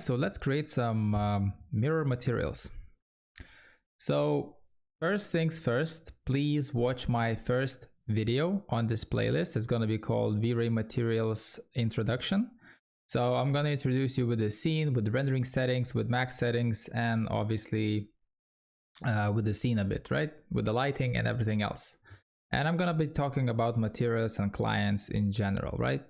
so let's create some mirror materials. So first things first, please watch my first video on this playlist. It's going to be called V-Ray Materials Introduction. So I'm going to introduce you with the scene, with the rendering settings, with max settings, and obviously with the scene a bit, right? With the lighting and everything else. And I'm going to be talking about materials and clients in general, right?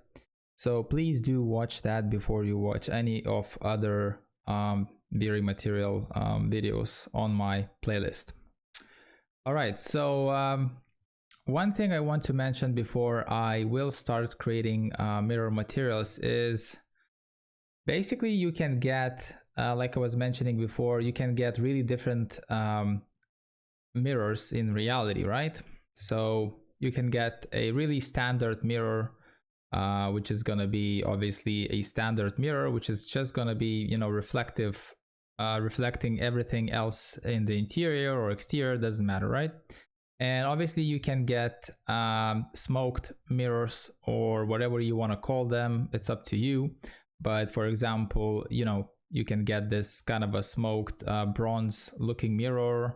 So please do watch that before you watch any of other V-Ray material videos on my playlist. All right, so one thing I want to mention before I will start creating mirror materials is basically you can get, like I was mentioning before, you can get really different mirrors in reality, right? So you can get a really standard mirror, which is going to be obviously a standard mirror, which is just going to be, you know, reflective, reflecting everything else in the interior or exterior, doesn't matter, right? And obviously you can get smoked mirrors or whatever you want to call them. It's up to you. But for example, you know, you can get this kind of a smoked bronze looking mirror.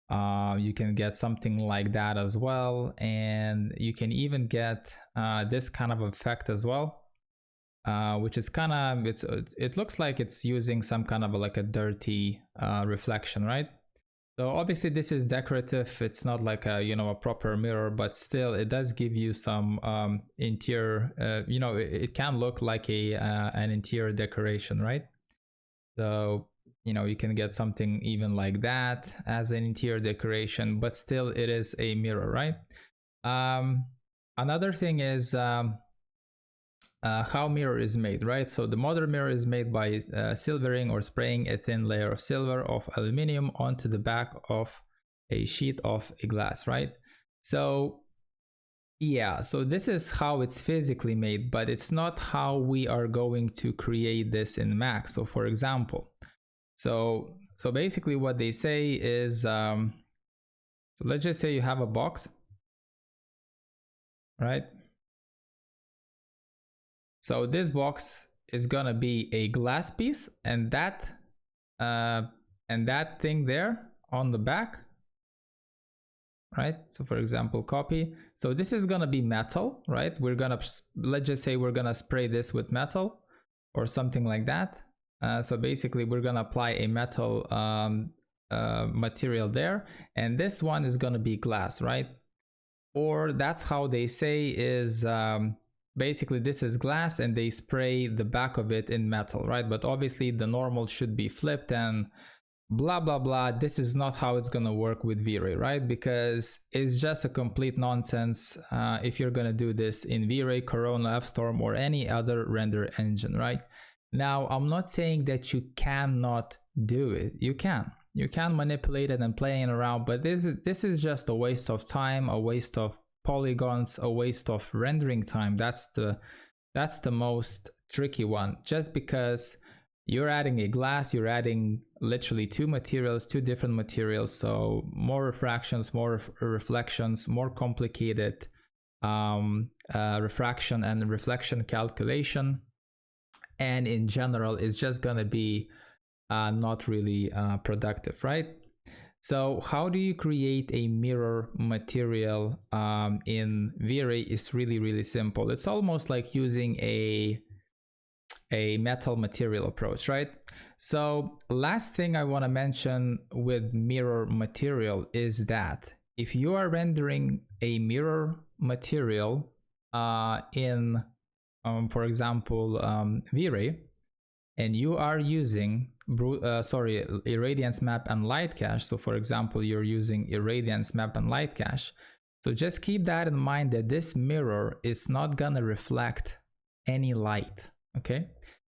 You can get something like that as well. And you can even get this kind of effect as well, which is kind of, it looks like it's using some kind of like a dirty reflection, right? So obviously this is decorative. It's not like a, you know, a proper mirror, but still it does give you some interior, you know, it can look like a an interior decoration, right? So, you know, you can get something even like that as an interior decoration, but still it is a mirror, right? Another thing is how mirror is made, right? So the modern mirror is made by silvering or spraying a thin layer of silver of aluminum onto the back of a sheet of a glass, right? So yeah, so this is how it's physically made, but it's not how we are going to create this in Max. So for example, so basically what they say is, so let's just say you have a box, right? So this box is gonna be a glass piece, and that thing there on the back, right? So for example, copy. So this is gonna be metal, right? We're gonna, let's just say we're gonna spray this with metal or something like that. So basically we're gonna apply a metal material there, and this one is gonna be glass, right? Or that's how they say is, basically this is glass and they spray the back of it in metal, right? But obviously the normal should be flipped and blah blah blah. This is not how it's gonna work with V-Ray, right? Because it's just a complete nonsense if you're gonna do this in V-Ray, Corona, F-Storm, or any other render engine, right? Now I'm not saying that you cannot do it. You can manipulate it and playing around, but this is just a waste of time, a waste of polygons, a waste of rendering time. That's the most tricky one, just because you're adding a glass, you're adding literally two different materials, so more refractions, more reflections, more complicated refraction and reflection calculation, and in general it's just gonna be not really productive, right? So how do you create a mirror material in V-Ray? Is really simple. It's almost like using a metal material approach, right? So last thing I want to mention with mirror material is that if you are rendering a mirror material in for example V-Ray, and you are using irradiance map and light cache. So for example, you're using irradiance map and light cache. So just keep that in mind, that this mirror is not gonna reflect any light, okay?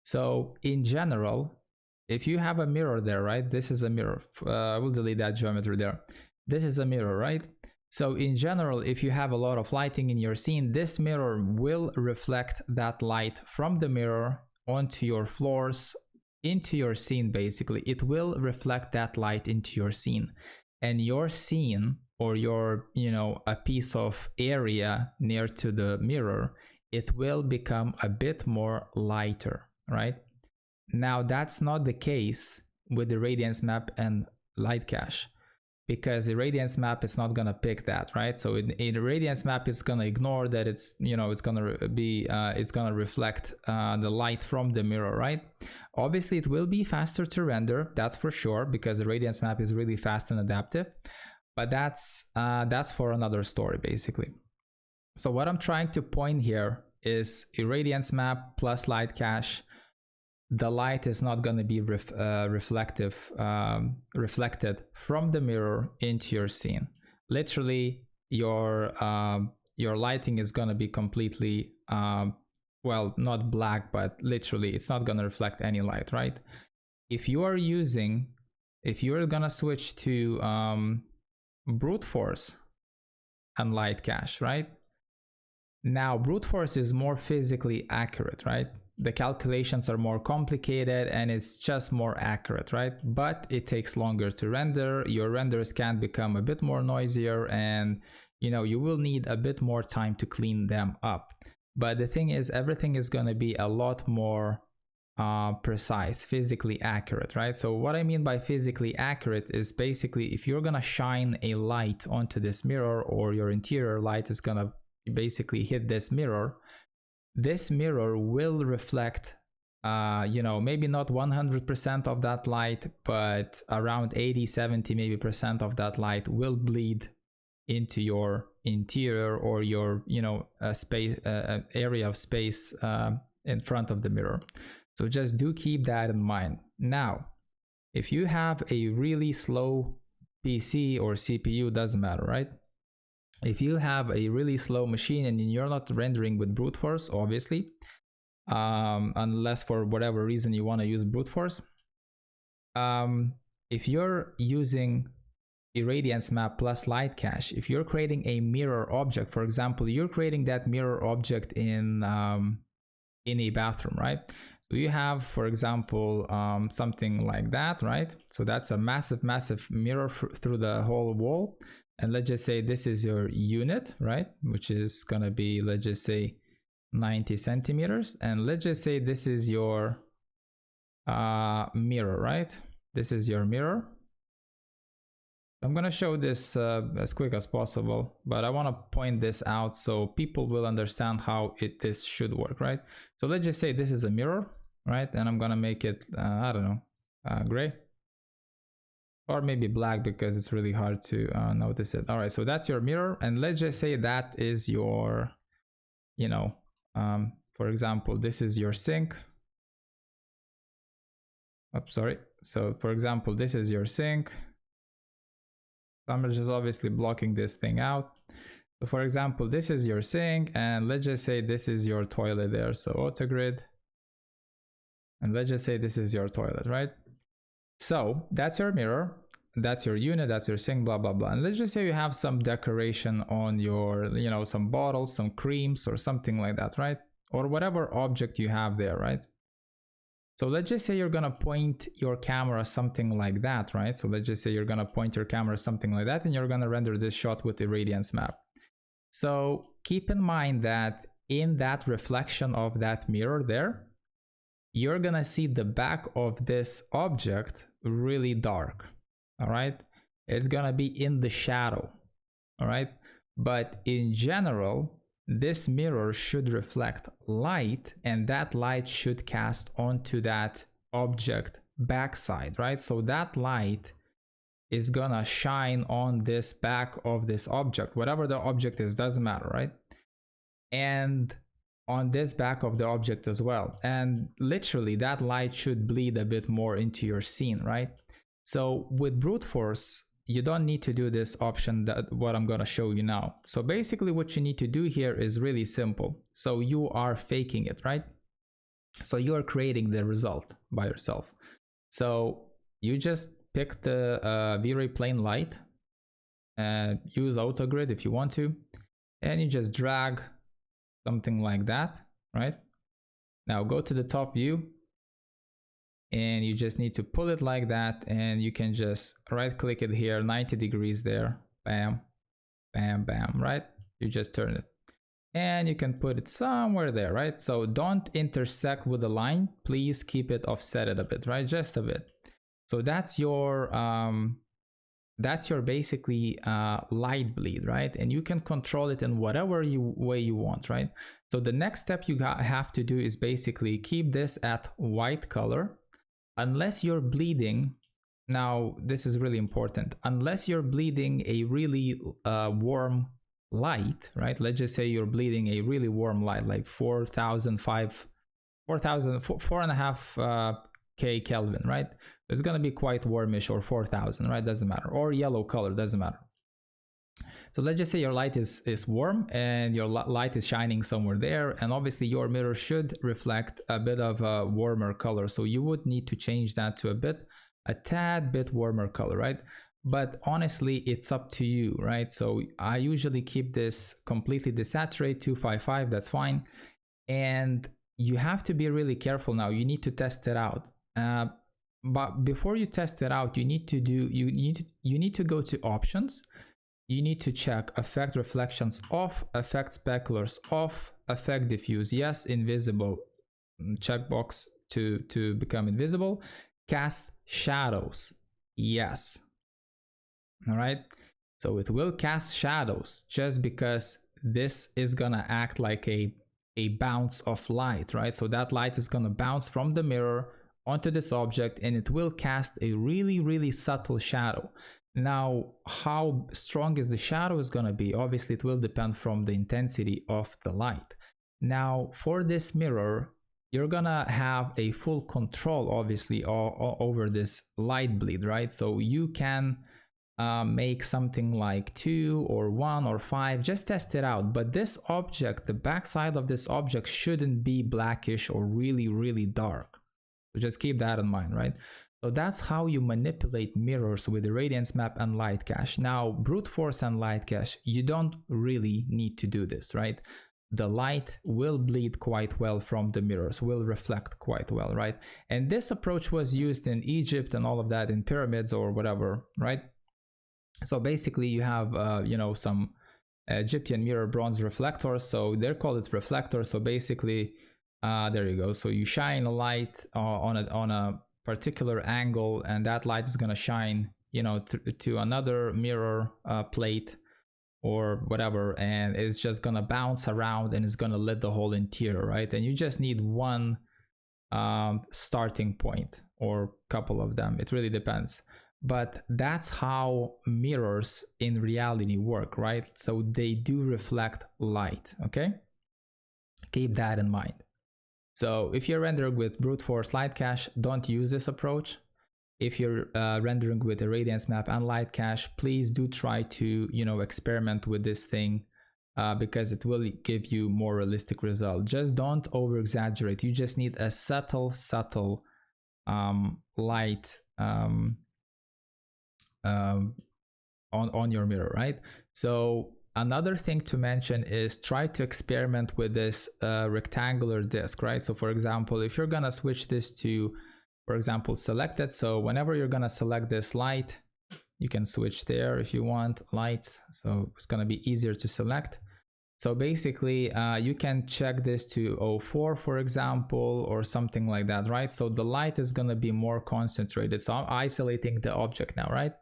So in general, if you have a mirror there, right? This is a mirror. I will delete that geometry there. This is a mirror, right? So in general, if you have a lot of lighting in your scene, this mirror will reflect that light from the mirror onto your floors, into your scene. Basically it will reflect that light into your scene, and your scene, or your, you know, a piece of area near to the mirror, it will become a bit more lighter, right? Now that's not the case with the radiance map and light cache, because the radiance map is not gonna pick that, right? So in the radiance map, it's gonna ignore that it's, you know, it's gonna be it's gonna reflect the light from the mirror, right? Obviously it will be faster to render, that's for sure, because the radiance map is really fast and adaptive, but that's for another story basically. So what I'm trying to point here is a radiance map plus light cache. The light is not going to be reflected from the mirror into your scene. Literally, your lighting is going to be completely well, not black, but literally it's not going to reflect any light, right? If you're going to switch to brute force and light cache, right? Now brute force is more physically accurate, right? The calculations are more complicated and it's just more accurate, right? But it takes longer to render. Your renders can become a bit more noisier, and you know, you will need a bit more time to clean them up. But the thing is, everything is going to be a lot more precise, physically accurate, right? So what I mean by physically accurate is basically if you're going to shine a light onto this mirror, or your interior light is going to basically hit this mirror will reflect you know, maybe not 100% of that light, but around 80, 70 maybe percent of that light will bleed into your interior, or your, you know, space area of space in front of the mirror. So just do keep that in mind. Now if you have a really slow PC or CPU, doesn't matter, right? If you have a really slow machine and you're not rendering with brute force, obviously, unless for whatever reason you want to use brute force, if you're using a radiance map plus light cache, if you're creating a mirror object, for example, you're creating that mirror object in a bathroom, right? So you have, for example, something like that, right? So that's a massive mirror through the whole wall. And let's just say this is your unit, right? Which is gonna be, let's just say 90 centimeters. And let's just say this is your mirror, right? This is your mirror. I'm gonna show this as quick as possible, but I wanna point this out so people will understand how this should work, right? So let's just say this is a mirror, right? And I'm gonna make it, I don't know, gray. Or maybe black, because it's really hard to notice it. All right, so that's your mirror, and let's just say that is your, you know, for example, this is your sink. Oops, sorry. So for example, this is your sink. I'm just obviously blocking this thing out. So for example, this is your sink, and let's just say this is your toilet there. So auto grid, and let's just say this is your toilet, right? So that's your mirror, that's your unit, that's your sink, blah, blah, blah. And let's just say you have some decoration on your, you know, some bottles, some creams or something like that, right? Or whatever object you have there, right? So let's just say you're gonna point your camera something like that, right? So let's just say you're gonna point your camera something like that, and you're gonna render this shot with the radiance map. So keep in mind that in that reflection of that mirror there, you're gonna see the back of this object really dark, all right? It's gonna be in the shadow, all right? But in general, this mirror should reflect light, and that light should cast onto that object backside, right? So that light is gonna shine on this back of this object, whatever the object is, doesn't matter, right? And on this back of the object as well. And literally that light should bleed a bit more into your scene, right? So with brute force, you don't need to do this option, that what I'm gonna show you now. So basically what you need to do here is really simple. So you are faking it, right? So you are creating the result by yourself. So you just pick the V-Ray plane light, use auto grid if you want to, and you just drag something like that, right? Now go to the top view, and you just need to pull it like that, and you can just right click it here, 90 degrees there, bam, bam, bam, right? You just turn it. and you can put it somewhere there, right? So don't intersect with the line, please keep it offsetted a bit, right? Just a bit. So that's your basically light bleed, right? And you can control it in whatever way you want, right? So the next step you have to do is basically keep this at white color, unless you're bleeding. Now this is really important, unless you're bleeding a really warm light, right? Let's just say you're bleeding a really warm light, like 4.5 Kelvin, right? It's gonna be quite warmish, or 4,000, right? Doesn't matter. Or yellow color, doesn't matter. So let's just say your light is warm and your light is shining somewhere there, and obviously your mirror should reflect a bit of a warmer color, so you would need to change that to a tad bit warmer color, right? But honestly, it's up to you, right? So I usually keep this completely desaturated, 255, that's fine. And you have to be really careful now. You need to test it out. But before you test it out, you need to go to options. You need to check effect reflections off, effect speculars off, effect diffuse yes, invisible checkbox to become invisible, cast shadows yes. All right, so it will cast shadows just because this is gonna act like a bounce of light, right? So that light is gonna bounce from the mirror onto this object, and it will cast a really subtle shadow. Now, how strong is the shadow is gonna be? Obviously, it will depend from the intensity of the light. Now, for this mirror, you're gonna have a full control, obviously, over this light bleed, right? So you can make something like 2 or 1 or 5, just test it out. But this object, the backside of this object, shouldn't be blackish or really dark. So just keep that in mind, right? So that's how you manipulate mirrors with the radiance map and light cache. Now, brute force and light cache, you don't really need to do this, right? The light will bleed quite well from the mirrors, will reflect quite well, right? And this approach was used in Egypt and all of that, in pyramids or whatever, right? So basically you have some Egyptian mirror bronze reflectors, so they're called reflectors. So basically there you go, so you shine a light on a particular angle, and that light is going to shine to another mirror plate or whatever, and it's just going to bounce around and it's going to lit the whole interior, right? And you just need one starting point or couple of them, it really depends. But that's how mirrors in reality work, right? So they do reflect light, okay? Keep that in mind. So if you're rendering with brute force light cache, don't use this approach. If you're rendering with a radiance map and light cache, please do try to experiment with this thing because it will give you more realistic result. Just don't over exaggerate. You just need a subtle light on your mirror, right? So another thing to mention is try to experiment with this rectangular disc, right? So for example, if you're gonna switch this to, for example, selected, so whenever you're gonna select this light, you can switch there if you want lights, so it's gonna be easier to select. So basically you can check this to 04, for example, or something like that, right? So the light is gonna be more concentrated. So I'm isolating the object now, right?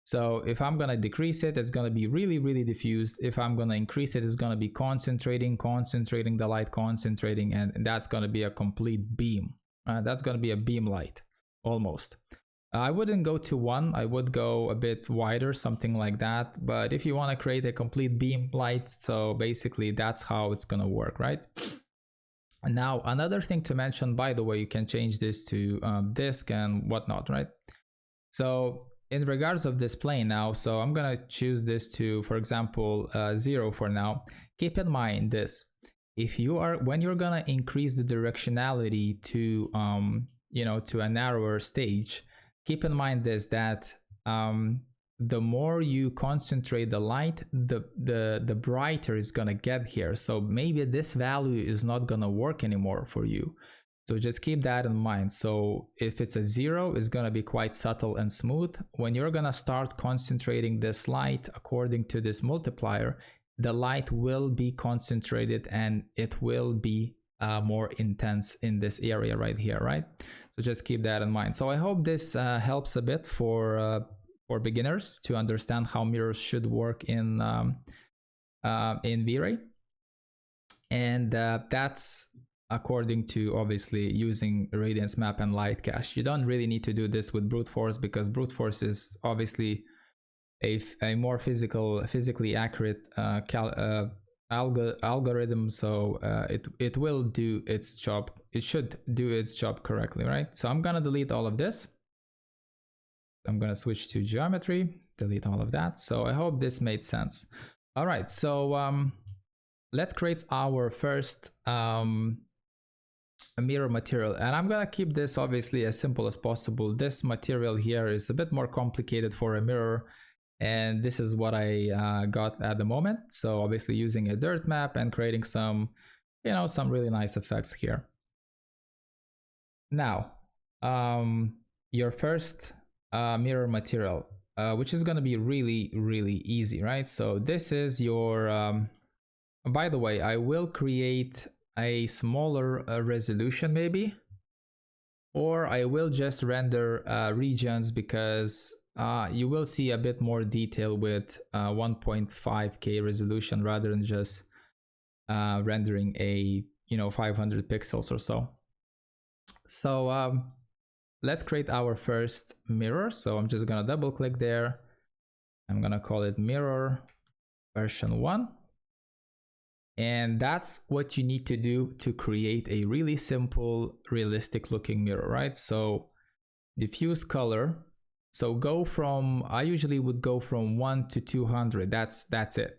So if I'm gonna decrease it, it's gonna be really diffused. If I'm gonna increase it, it's gonna be concentrating the light, concentrating, and that's gonna be a complete beam. That's gonna be a beam light, almost. I wouldn't go to 1, I would go a bit wider, something like that. But if you want to create a complete beam light, so basically that's how it's gonna work, right? And now another thing to mention, by the way, you can change this to disk and whatnot, right? So in regards of this plane now, so I'm gonna choose this to, for example, 0 for now. Keep in mind this: if you are, when you're gonna increase the directionality to to a narrower stage, keep in mind this, that the more you concentrate the light, the brighter it's gonna get here. So maybe this value is not gonna work anymore for you. So just keep that in mind. So if it's a 0, it's gonna be quite subtle and smooth. When you're gonna start concentrating this light according to this multiplier, the light will be concentrated and it will be more intense in this area right here, right? So just keep that in mind. So I hope this helps a bit for beginners to understand how mirrors should work in V-Ray. And that's according to obviously using radiance map and light cache. You don't really need to do this with brute force, because brute force is obviously a more physically accurate algorithm, so it will do its job. It should do its job correctly, right? So I'm gonna delete all of this. I'm gonna switch to geometry, delete all of that. So I hope this made sense. All right, so let's create our first mirror material, and I'm gonna keep this obviously as simple as possible. This material here is a bit more complicated for a mirror, and this is what I got at the moment. So obviously using a dirt map and creating some, you know, some really nice effects here. Now, your first mirror material, which is going to be really easy, right? So this is your, by the way, I will create a smaller resolution maybe, or I will just render regions, because you will see a bit more detail with 1.5K resolution rather than just rendering a 500 pixels or so. So let's create our first mirror. So I'm just gonna double click there. I'm gonna call it mirror version 1. And that's what you need to do to create a really simple, realistic looking mirror, right? So diffuse color. So go from, I usually would go from 1 to 200. That's it.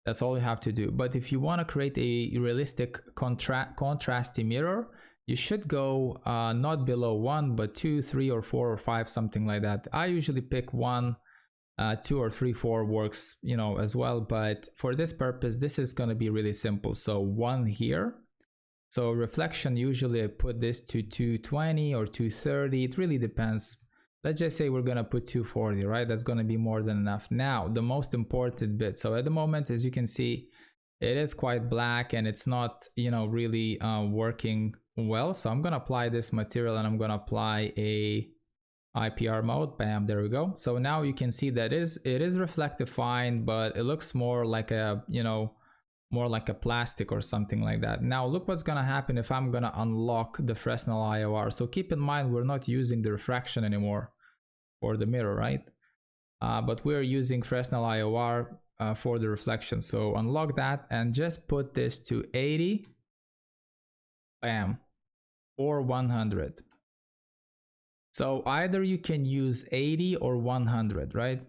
That's all you have to do. But if you want to create a realistic contrasty mirror, you should go not below 1, but 2, 3, or 4, or 5, something like that. I usually pick 1, 2, or 3, 4 works, as well. But for this purpose, this is going to be really simple. So 1 here. So reflection, usually I put this to 220 or 230. It really depends. Let's just say we're going to put 240, right? That's going to be more than enough. Now, the most important bit. So at the moment, as you can see, it is quite black and it's not, really working well. So I'm going to apply this material and I'm going to apply a IPR mode. Bam, there we go. So now you can see that it is reflective fine, but it looks more like a, more like a plastic or something like that. Now look what's gonna happen if I'm gonna unlock the Fresnel IOR. So keep in mind, we're not using the refraction anymore for the mirror, right? But we're using Fresnel IOR for the reflection. So unlock that and just put this to 80, bam, or 100. So either you can use 80 or 100, right?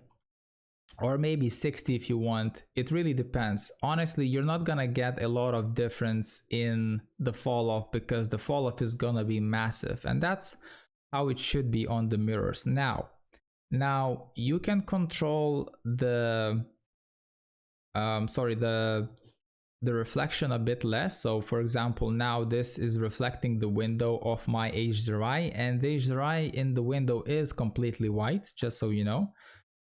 Or maybe 60 if you want. It really depends. Honestly, you're not gonna get a lot of difference in the fall off, because the fall off is gonna be massive, and that's how it should be on the mirrors. Now you can control the the reflection a bit less. So for example, now this is reflecting the window of my HDRI, and the HDRI in the window is completely white, just so you know.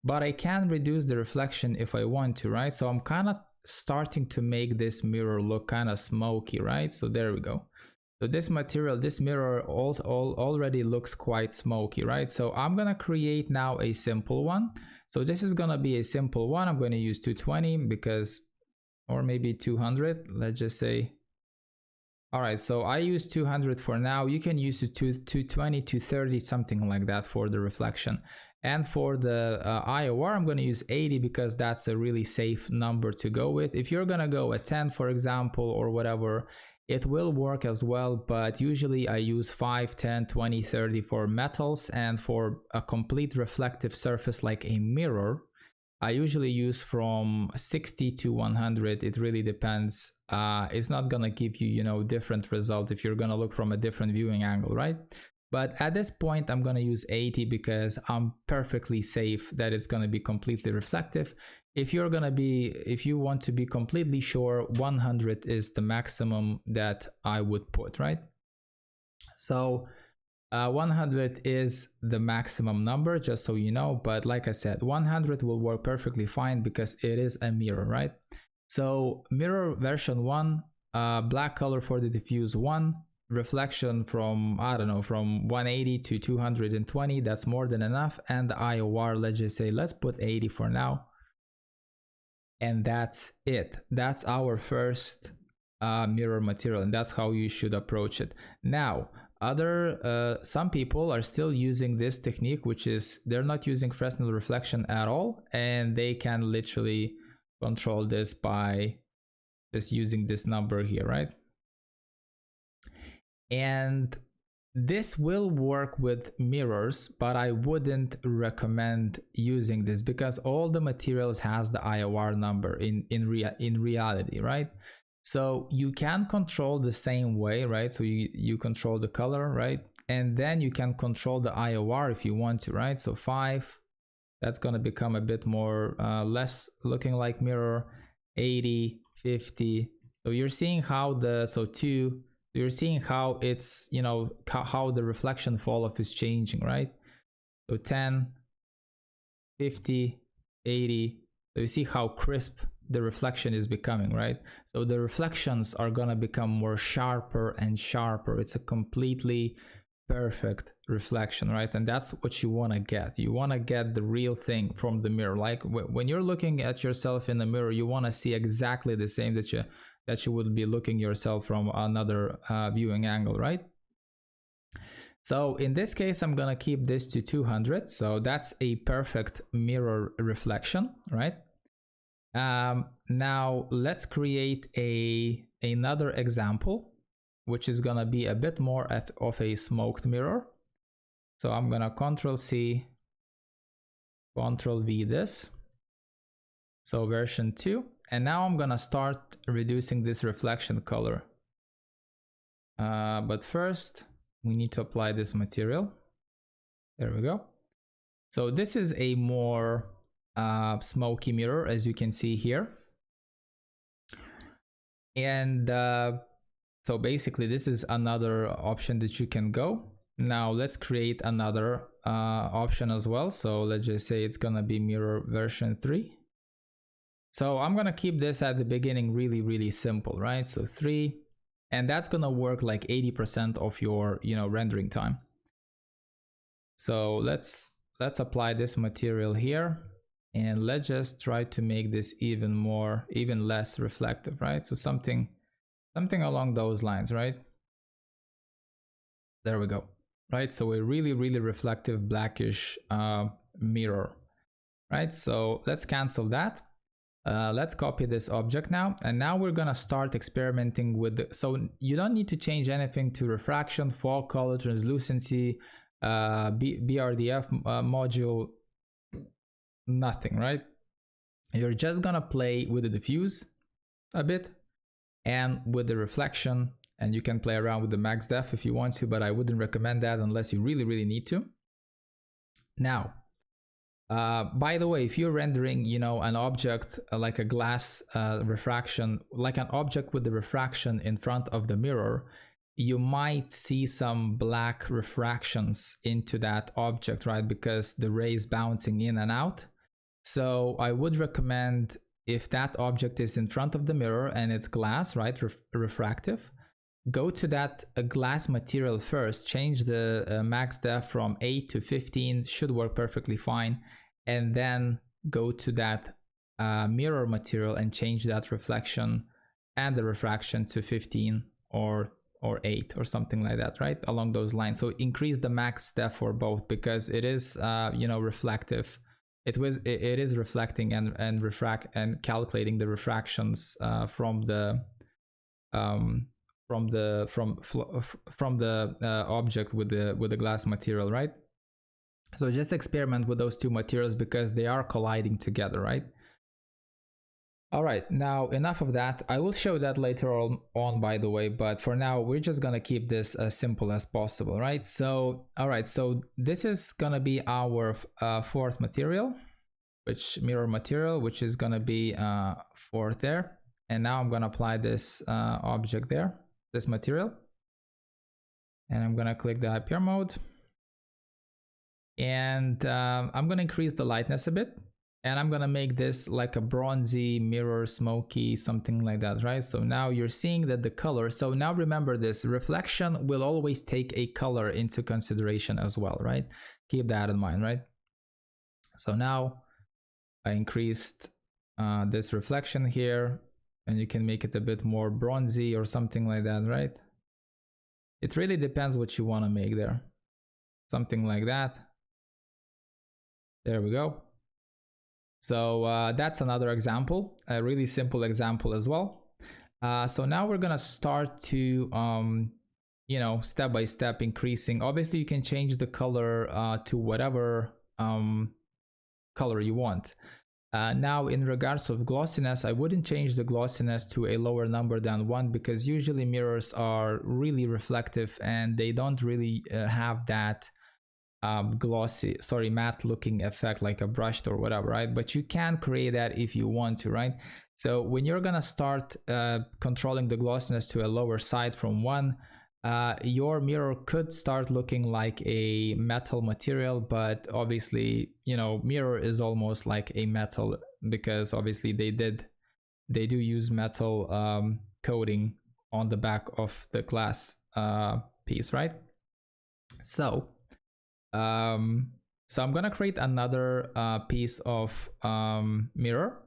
But I can reduce the reflection if I want to, right? So I'm kind of starting to make this mirror look kind of smoky, right? So there we go. So this material, this mirror already looks quite smoky, right? So I'm gonna create now a simple one. So this is gonna be a simple one. I'm gonna use 220 because, or maybe 200, let's just say. All right, so I use 200 for now. You can use 220, 230, something like that for the reflection. And for the IOR, I'm going to use 80 because that's a really safe number to go with. If you're going to go at 10, for example, or whatever, it will work as well. But usually I use 5, 10, 20, 30 for metals. And for a complete reflective surface like a mirror, I usually use from 60 to 100. It really depends. It's not going to give you, different result if you're going to look from a different viewing angle, right? But at this point, I'm going to use 80 because I'm perfectly safe that it's going to be completely reflective. If you want to be completely sure, 100 is the maximum that I would put, right? So 100 is the maximum number, just so you know. But like I said, 100 will work perfectly fine because it is a mirror, right? So mirror version 1, black color for the diffuse 1, reflection from, I don't know, from 180 to 220, that's more than enough. And the IOR, let's just say, let's put 80 for now. And that's it. That's our first mirror material, and that's how you should approach it. Now, some people are still using this technique, which is they're not using Fresnel reflection at all, and they can literally control this by just using this number here, right? And this will work with mirrors, but I wouldn't recommend using this because all the materials has the IOR number in reality, right? So you can control the same way, right? So you control the color, right? And then you can control the IOR if you want to, right? So 5, that's going to become a bit more less looking like mirror. 80, 50. So you're seeing how so 2, you're seeing how it's, you know, how the reflection fall off is changing, right? So 10, 50, 80. So you see how crisp the reflection is becoming, right? So the reflections are gonna become more sharper and sharper. It's a completely perfect reflection, right? And that's what you want to get. You want to get the real thing from the mirror. Like when you're looking at yourself in the mirror, you want to see exactly the same that you would be looking yourself from another viewing angle, right? So in this case, I'm gonna keep this to 200. So that's a perfect mirror reflection, right? Now let's create another example, which is gonna be a bit more of a smoked mirror. So I'm gonna Control C, Control V this. So version 2, and now I'm gonna start reducing this reflection color. But first, we need to apply this material. There we go. So this is a more smoky mirror, as you can see here. And so basically this is another option that you can go. Now let's create another option as well. So let's just say it's gonna be mirror version 3. So I'm gonna keep this at the beginning really simple, right? So 3, and that's gonna work like 80% of your, you know, rendering time. So let's apply this material here, and let's just try to make this even less reflective, right? So something along those lines, right? There we go, right? So a really reflective blackish mirror, right? So let's cancel that. Let's copy this object now, and now we're gonna start experimenting with so you don't need to change anything to refraction, fog color, translucency, BRDF module, nothing, right? You're just gonna play with the diffuse a bit and with the reflection, and you can play around with the max def if you want to, but I wouldn't recommend that unless you really need to. Now, by the way, if you're rendering, you know, an object like a glass refraction, like an object with the refraction in front of the mirror, you might see some black refractions into that object, right? Because the rays bouncing in and out. So I would recommend, if that object is in front of the mirror and it's glass, right, refractive, go to that glass material first, change the max def from 8 to 15, should work perfectly fine, and then go to that mirror material and change that reflection and the refraction to 15 or 8 or something like that, right, along those lines. So increase the max def for both, because it is you know, reflective. It is reflecting and refract and calculating the refractions from the object with the glass material, right? So just experiment with those two materials because they are colliding together, right? All right, now enough of that. I will show that later on, by the way, but for now we're just gonna keep this as simple as possible, right? So all right, so this is gonna be our fourth material, mirror material, which is gonna be fourth there. And now I'm gonna apply this object there, this material, and I'm gonna click the hyper mode, and I'm gonna increase the lightness a bit. and I'm gonna make this like a bronzy, mirror, smoky, something like that, right? So now you're seeing that the color, so now remember this, reflection will always take a color into consideration as well, right? Keep that in mind, right? So now I increased this reflection here, and you can make it a bit more bronzy or something like that, right? It really depends what you want to make there. Something like that. There we go. So that's another example, a really simple example as well. So now we're gonna start to, you know, step by step increasing. Obviously, you can change the color to whatever color you want. Now, in regards of glossiness, I wouldn't change the glossiness to a lower number than 1 because usually mirrors are really reflective and they don't really have that matte looking effect like a brushed or whatever, right? But you can create that if you want to, right? So when you're gonna start controlling the glossiness to a lower side from 1, your mirror could start looking like a metal material, but obviously, you know, mirror is almost like a metal because obviously they do use metal coating on the back of the glass piece, right? So I'm gonna create another piece of mirror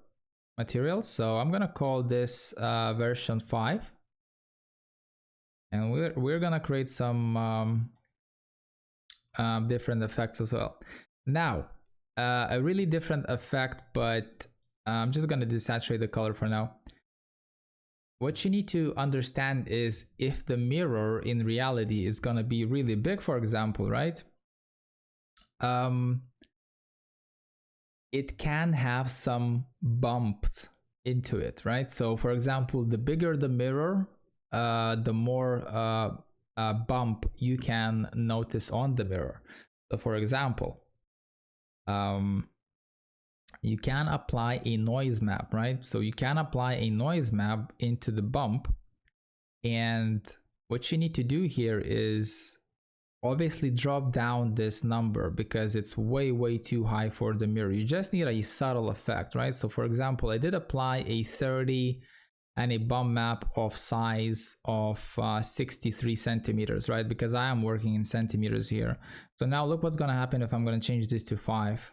material. So I'm gonna call this version 5. And we're gonna create some different effects as well. Now, a really different effect, but I'm just gonna desaturate the color for now. What you need to understand is if the mirror in reality is gonna be really big, for example, right? It can have some bumps into it, right? So for example, the bigger the mirror, the more bump you can notice on the mirror. So for example, you can apply a noise map, right? So you can apply a noise map into the bump, and what you need to do here is obviously drop down this number because it's way too high for the mirror. You just need a subtle effect, right? So for example, I did apply a 30 and a bump map of size of 63 centimeters, right? Because I am working in centimeters here. So now look what's gonna happen if I'm gonna change this to 5.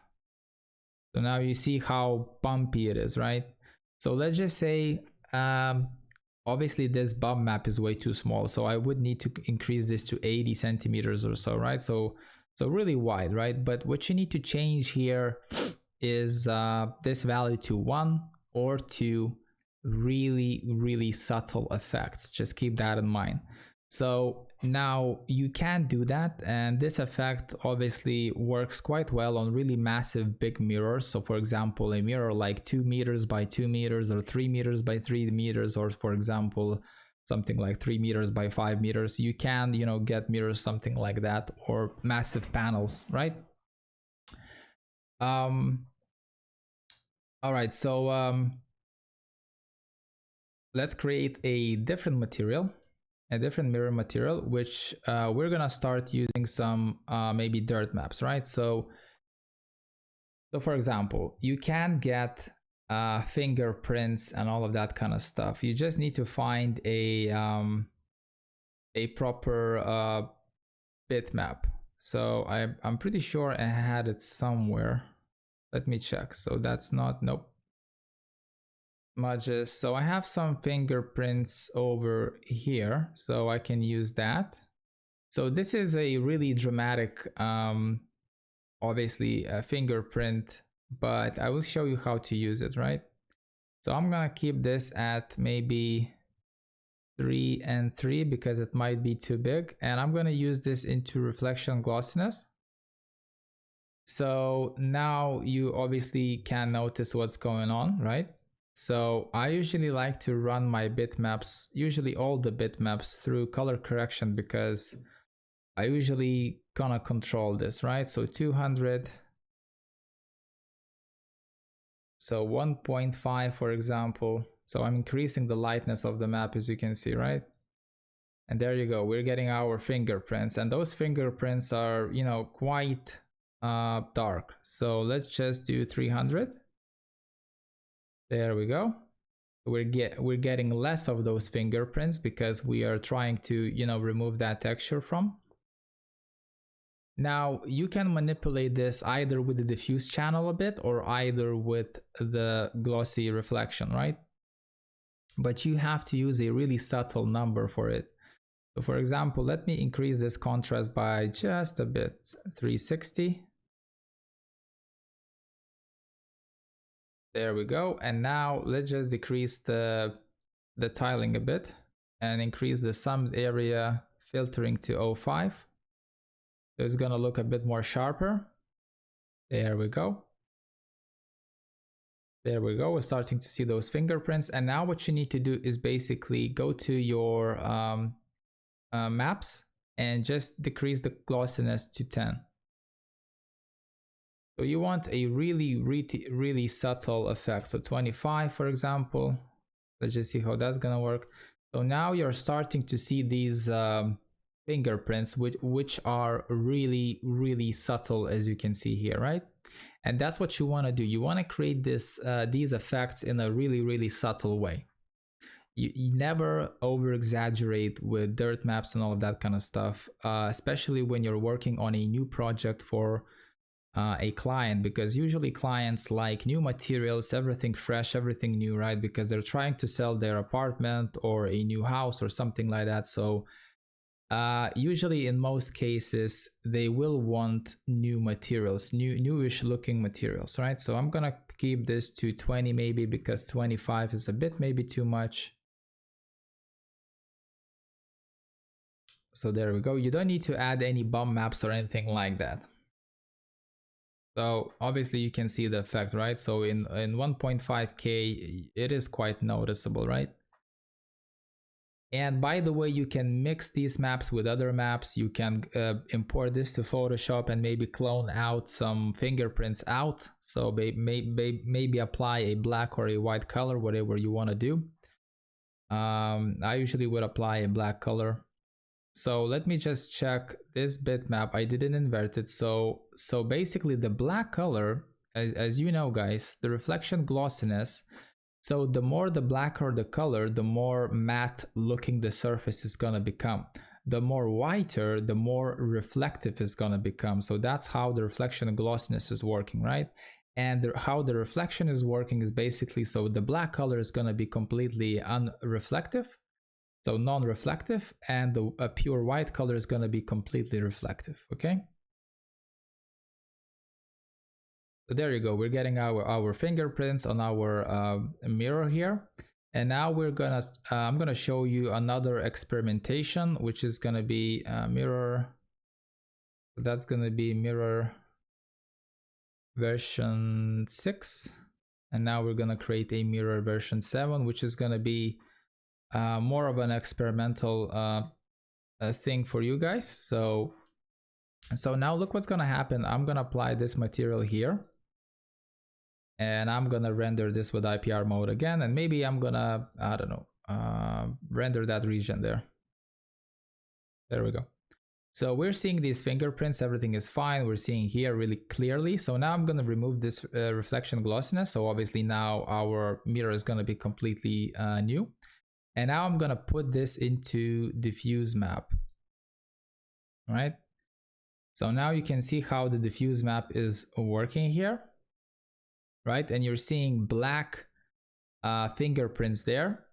So now you see how bumpy it is, right? So let's just say, obviously this bump map is way too small. So I would need to increase this to 80 centimeters or so, right? So really wide, right? But what you need to change here is this value to 1 or 2 really subtle effects. Just keep that in mind. So now you can do that, and this effect obviously works quite well on really massive big mirrors. So for example, a mirror like 2 meters by 2 meters or 3 meters by 3 meters, or for example something like 3 meters by 5 meters, you can, you know, get mirrors something like that, or massive panels, right? All right, so let's create a different material, a different mirror material, which we're gonna start using some maybe dirt maps, right? So for example, you can get fingerprints and all of that kind of stuff. You just need to find a proper bitmap. So I'm pretty sure I had it somewhere. Let me check. So that's not, nope. Smudges. So I have some fingerprints over here, so I can use that. So this is a really dramatic, obviously a fingerprint, but I will show you how to use it, right? So I'm gonna keep this at maybe 3 and 3 because it might be too big, and I'm gonna use this into reflection glossiness. So now you obviously can notice what's going on, right? So I usually like to run my bitmaps, usually all the bitmaps, through color correction because I usually gonna control this, right? So 200, so 1.5 for example. So I'm increasing the lightness of the map, as you can see, right? And there you go, we're getting our fingerprints, and those fingerprints are, you know, quite dark. So let's just do 300. There we go. We're getting less of those fingerprints because we are trying to, you know, remove that texture from. Now you can manipulate this either with the diffuse channel a bit or either with the glossy reflection, right? But you have to use a really subtle number for it. So for example, let me increase this contrast by just a bit, 360. There we go. And now let's just decrease the tiling a bit and increase the sum area filtering to 0.5. So it's gonna look a bit more sharper. There we go. There we go. We're starting to see those fingerprints. And now what you need to do is basically go to your maps and just decrease the glossiness to 10. So you want a really subtle effect. So 25, for example. Let's just see how that's gonna work. So now you're starting to see these fingerprints which are really subtle, as you can see here, right? And that's what you want to do. You want to create this these effects in a really subtle way. You never over exaggerate with dirt maps and all of that kind of stuff, especially when you're working on a new project for a client, because usually clients like new materials, everything fresh, everything new, right? Because they're trying to sell their apartment or a new house or something like that. So usually in most cases they will want new materials, newish looking materials, right? So I'm gonna keep this to 20 maybe, because 25 is a bit maybe too much. So there we go. You don't need to add any bump maps or anything like that. So obviously you can see the effect, right? So in 1.5K it is quite noticeable, right? And by the way, you can mix these maps with other maps. You can import this to Photoshop and maybe clone out some fingerprints out. So maybe apply a black or a white color, whatever you want to do. I usually would apply a black color. So let me just check this bitmap. I didn't invert it. So basically the black color, as you know guys, the reflection glossiness. So the more the blacker the color, the more matte looking the surface is gonna become. The more whiter, the more reflective it's gonna become. So that's how the reflection glossiness is working, right? And how the reflection is working is basically, so the black color is gonna be completely unreflective, so non-reflective, and the pure white color is gonna be completely reflective, okay? So there you go. We're getting our fingerprints on our mirror here. And now we're gonna, I'm gonna show you another experimentation, which is gonna be mirror. That's gonna be mirror version 6. And now we're gonna create a mirror version 7, which is gonna be more of an experimental thing for you guys. So now look what's gonna happen. I'm gonna apply this material here. And I'm gonna render this with IPR mode again, and maybe I'm gonna, I don't know, render that region there. There we go. So we're seeing these fingerprints, everything is fine. We're seeing here really clearly. So now I'm gonna remove this reflection glossiness. So obviously now our mirror is gonna be completely new. And now I'm gonna put this into diffuse map, all right? So now you can see how the diffuse map is working here, right? And you're seeing black fingerprints there,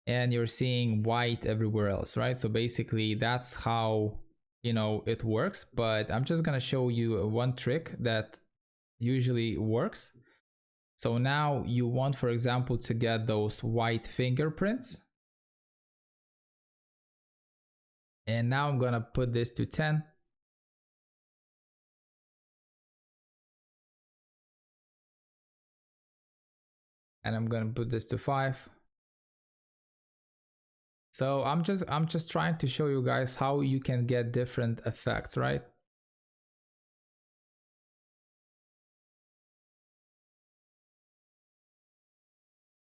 and you're seeing white everywhere else, right? So basically that's how, you know, it works. But I'm just gonna show you one trick that usually works. So now you want, for example, to get those white fingerprints. And now I'm gonna put this to 10. And I'm gonna put this to 5. So I'm just trying to show you guys how you can get different effects, right?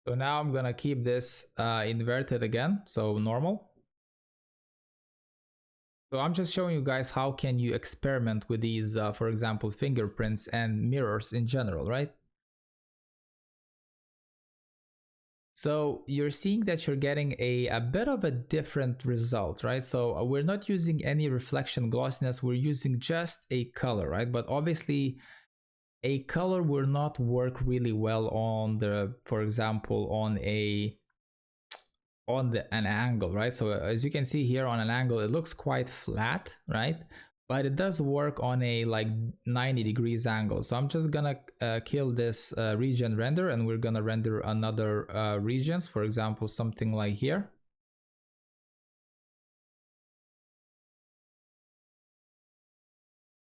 So now I'm gonna keep this inverted again, so normal. So I'm just showing you guys how can you experiment with these, for example, fingerprints and mirrors in general, right? So you're seeing that you're getting a bit of a different result, right? So we're not using any reflection glossiness, we're using just a color, right? But obviously a color will not work really well on the, for example, on an angle, right? So as you can see here on an angle, it looks quite flat, right? But it does work on a like 90 degrees angle. So I'm just gonna kill this region render, and we're gonna render another regions, for example, something like here.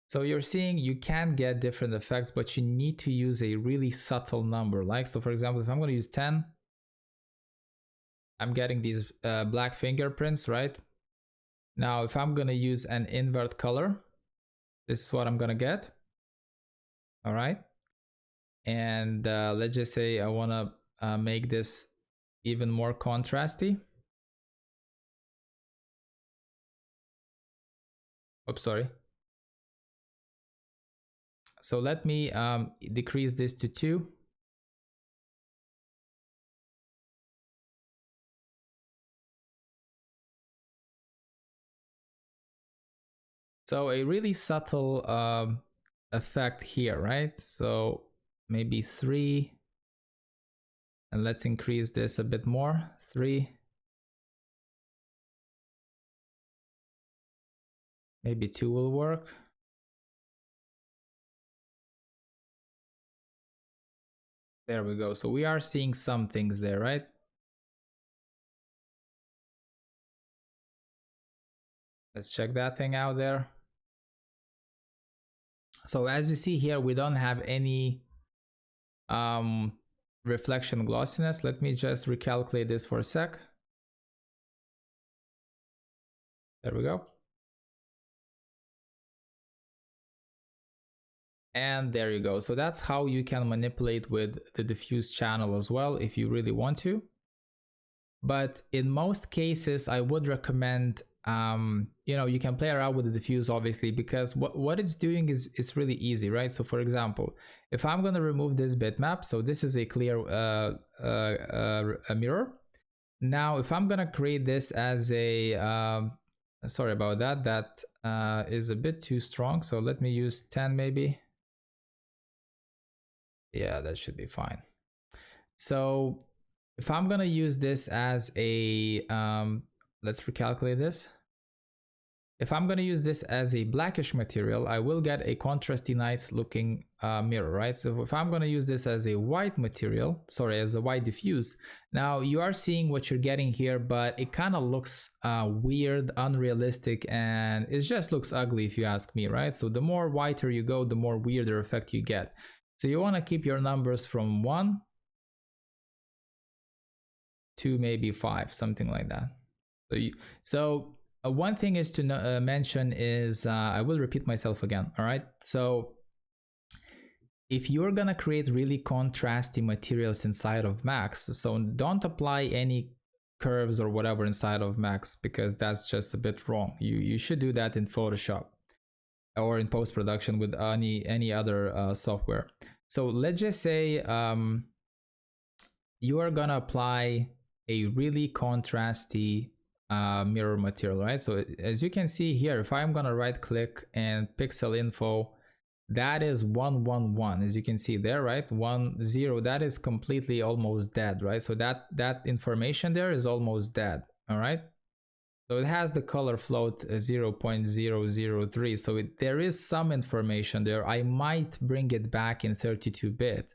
So you're seeing you can get different effects, but you need to use a really subtle number. Like, so for example, if I'm gonna use 10, I'm getting these black fingerprints, right? Now, if I'm gonna use an invert color, this is what I'm gonna get. All right. And let's just say I wanna make this even more contrasty. Oops, sorry. So let me decrease this to 2. So a really subtle effect here, right? So maybe 3, and let's increase this a bit more, 3. Maybe 2 will work. There we go. So we are seeing some things there, right? Let's check that thing out there. So as you see here, we don't have any reflection glossiness. Let me just recalculate this for a sec. There we go. And there you go. So that's how you can manipulate with the diffuse channel as well if you really want to. But in most cases, I would recommend you know, you can play around with the diffuse obviously, because what it's doing is really easy, right? So for example, if I'm going to remove this bitmap, so this is a clear a mirror. Now if I'm going to create this as a sorry about that, that is a bit too strong, so let me use 10 maybe. Yeah, that should be fine. So if I'm going to use this as a let's recalculate this. If I'm going to use this as a blackish material, I will get a contrasty, nice looking mirror, right? So if I'm going to use this as a white material, sorry, as a white diffuse, now you are seeing what you're getting here, but it kind of looks weird, unrealistic, and it just looks ugly if you ask me, right? So the more whiter you go, the more weirder effect you get. So you want to keep your numbers from 1 to maybe 5, something like that. So one thing is to mention is, I will repeat myself again, all right? So if you're gonna create really contrasty materials inside of Max, so don't apply any curves or whatever inside of Max, because that's just a bit wrong. You should do that in Photoshop or in post-production with any other software. So let's just say you are gonna apply a really contrasty mirror material, right? So as you can see here, if I'm gonna right click and pixel info, that is 111, as you can see there, right? 10, that is completely almost dead, right? So that information there is almost dead, all right? So it has the color float 0.003, so there is some information there. I might bring it back in 32-bit,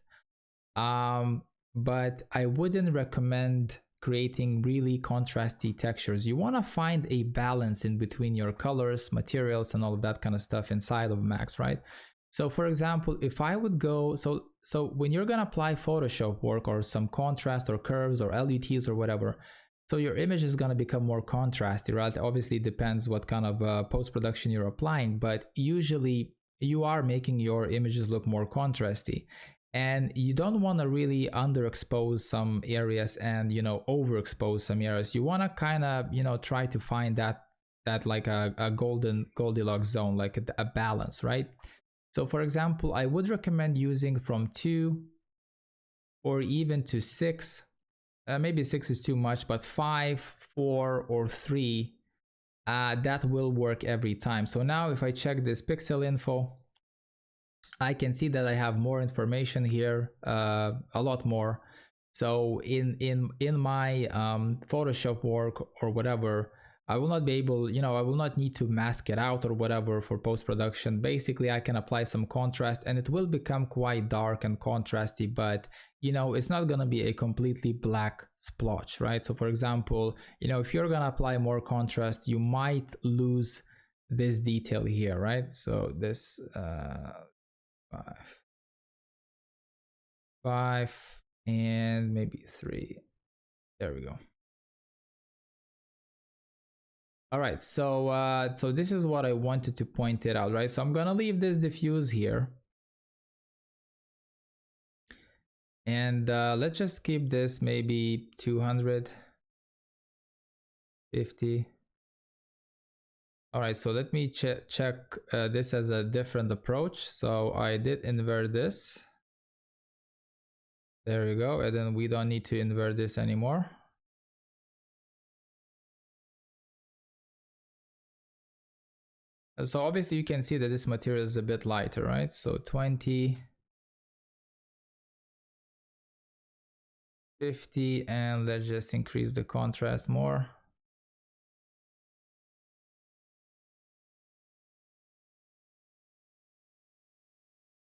but I wouldn't recommend creating really contrasty textures. You want to find a balance in between your colors, materials, and all of that kind of stuff inside of Max, right? So for example, if I would go, so when you're going to apply Photoshop work or some contrast or curves or LUTs or whatever, so your image is going to become more contrasty, right? Obviously it depends what kind of post-production you're applying, but usually you are making your images look more contrasty. And you don't want to really underexpose some areas and, you know, overexpose some areas. You want to kind of, you know, try to find that like a Goldilocks zone, like a balance, right? So for example, I would recommend using from 2 or even to 6 maybe 6 is too much, but 5, 4, or 3, that will work every time. So now if I check this pixel info, I can see that I have more information here, a lot more. So in my Photoshop work or whatever, I will not be able, I will not need to mask it out or whatever for post-production. Basically, I can apply some contrast and it will become quite dark and contrasty, but it's not gonna be a completely black splotch, right? So for example, if you're gonna apply more contrast, you might lose this detail here, right? So this 5 and maybe 3. There we go. All right, so this is what I wanted to point it out, right? So I'm gonna leave this diffuse here, and let's just keep this maybe 250. All right, so let me check this as a different approach. So I did invert this. There you go, and then we don't need to invert this anymore. So obviously you can see that this material is a bit lighter, right? So 20, 50, and let's just increase the contrast more.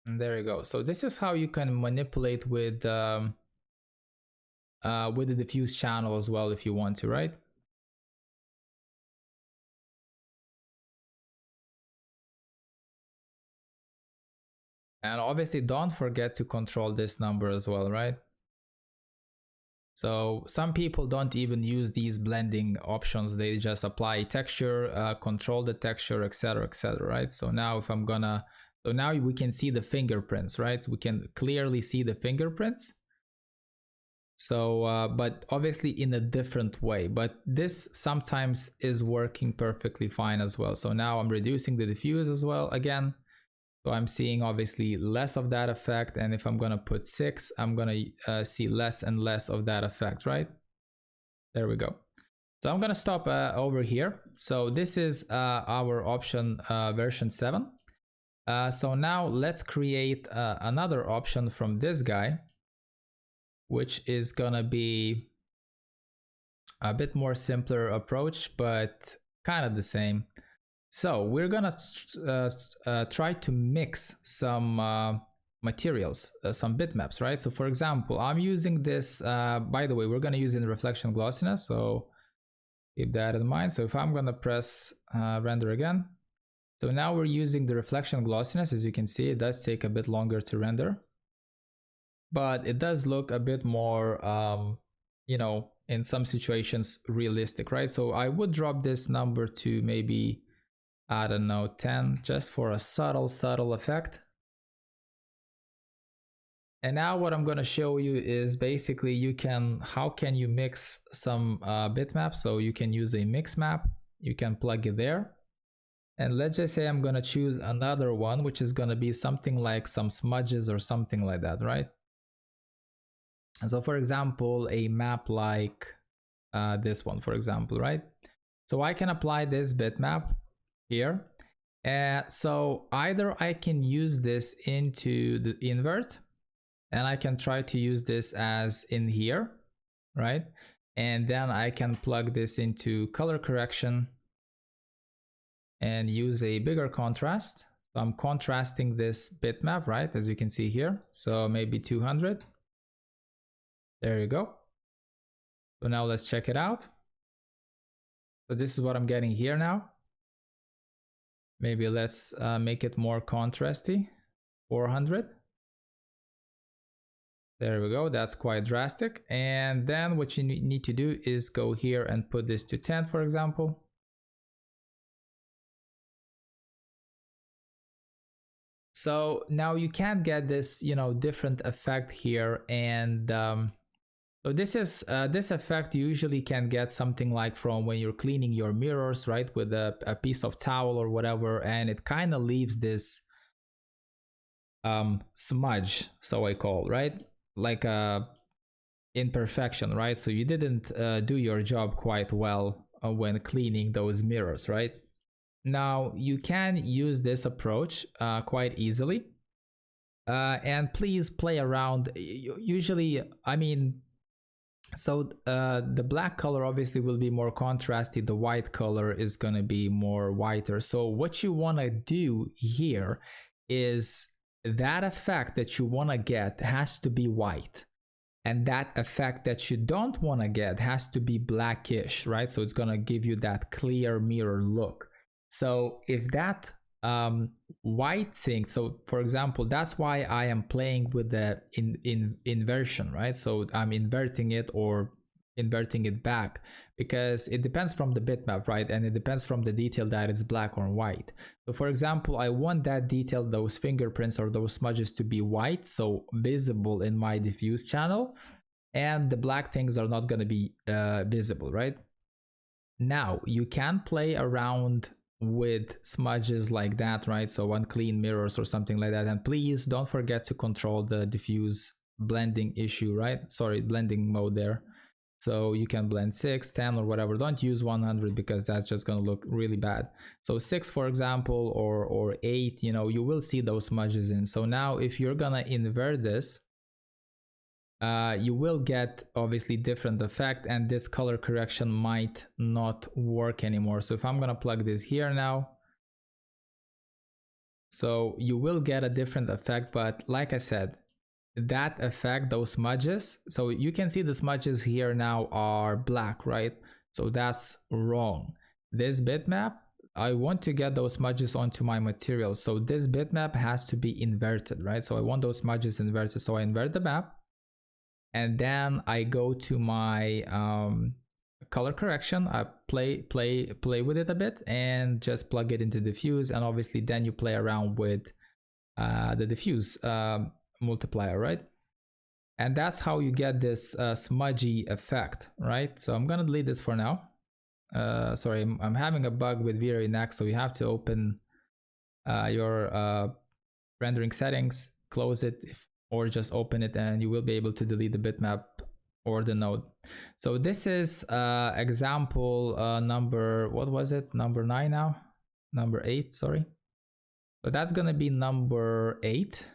And there you go. So this is how you can manipulate with the diffuse channel as well if you want to, right? And obviously don't forget to control this number as well, right? So some people don't even use these blending options. They just apply texture, control the texture, etc., right? So now if I'm gonna, so now we can see the fingerprints, right? We can clearly see the fingerprints. So, but obviously in a different way, but this sometimes is working perfectly fine as well. So now I'm reducing the diffuse as well again. So I'm seeing obviously less of that effect, and if I'm gonna put 6, I'm gonna see less and less of that effect, right? There we go. So I'm gonna stop over here. So this is our option version 7. So now let's create another option from this guy, which is gonna be a bit more simpler approach, but kind of the same. So we're gonna try to mix some materials, some bitmaps, right? So for example, I'm using this, by the way, we're gonna use in reflection glossiness, so keep that in mind. So if I'm gonna press render again, so now we're using the reflection glossiness. As you can see, it does take a bit longer to render, but it does look a bit more, in some situations realistic, right? So I would drop this number to maybe, I don't know, 10, just for a subtle effect. And now what I'm going to show you is basically how can you mix some bitmaps. So you can use a mix map, you can plug it there. And let's just say I'm going to choose another one, which is going to be something like some smudges or something like that, right? And so for example, a map like this one, for example, right? So I can apply this bitmap here. So either I can use this into the invert, and I can try to use this as in here, right? And then I can plug this into color correction and use a bigger contrast. So I'm contrasting this bitmap, right? As you can see here. So maybe 200. There you go. So now let's check it out. So this is what I'm getting here now. Maybe let's make it more contrasty, 400. There we go, that's quite drastic. And then what you need to do is go here and put this to 10, for example. So now you can get this, different effect here. And so this effect you usually can get something like from when you're cleaning your mirrors, right? With a piece of towel or whatever. And it kind of leaves this smudge, so I call, right? Like imperfection, right? So you didn't do your job quite well when cleaning those mirrors, right? Now you can use this approach quite easily, and please play around. Usually, I mean, so the black color obviously will be more contrasty, the white color is going to be more whiter. So what you want to do here is that effect that you want to get has to be white, and that effect that you don't want to get has to be blackish, right? So it's going to give you that clear mirror look. So if that white thing, so for example, that's why I am playing with the inversion, right? So I'm inverting it or inverting it back, because it depends from the bitmap, right? And it depends from the detail that it's black or white. So for example, I want that detail, those fingerprints or those smudges, to be white, so visible in my diffuse channel, and the black things are not going to be visible, right? Now you can play around with smudges like that, right? So unclean mirrors or something like that. And please don't forget to control the diffuse blending issue, right? Sorry, blending mode there. So you can blend 6, 10 or whatever. Don't use 100 because that's just going to look really bad. So 6, for example, or 8, you know, you will see those smudges in. So now if you're going to invert this, you will get obviously different effect, and this color correction might not work anymore. So if I'm going to plug this here now, so you will get a different effect, but like I said, that effect, those smudges, so you can see the smudges here now are black, right? So that's wrong. This bitmap, I want to get those smudges onto my material, so this bitmap has to be inverted, right? So I want those smudges inverted, so I invert the map, and then I go to my color correction. I play with it a bit and just plug it into diffuse, and obviously then you play around with the diffuse multiplier, right? And that's how you get this smudgy effect, right? So I'm gonna delete this for now. Sorry, I'm having a bug with V-Ray Next, so you have to open your rendering settings, close it, or just open it, and you will be able to delete the bitmap or the node. So this is example number, what was it? Number 9 now? Number 8, sorry. So that's gonna be number 8.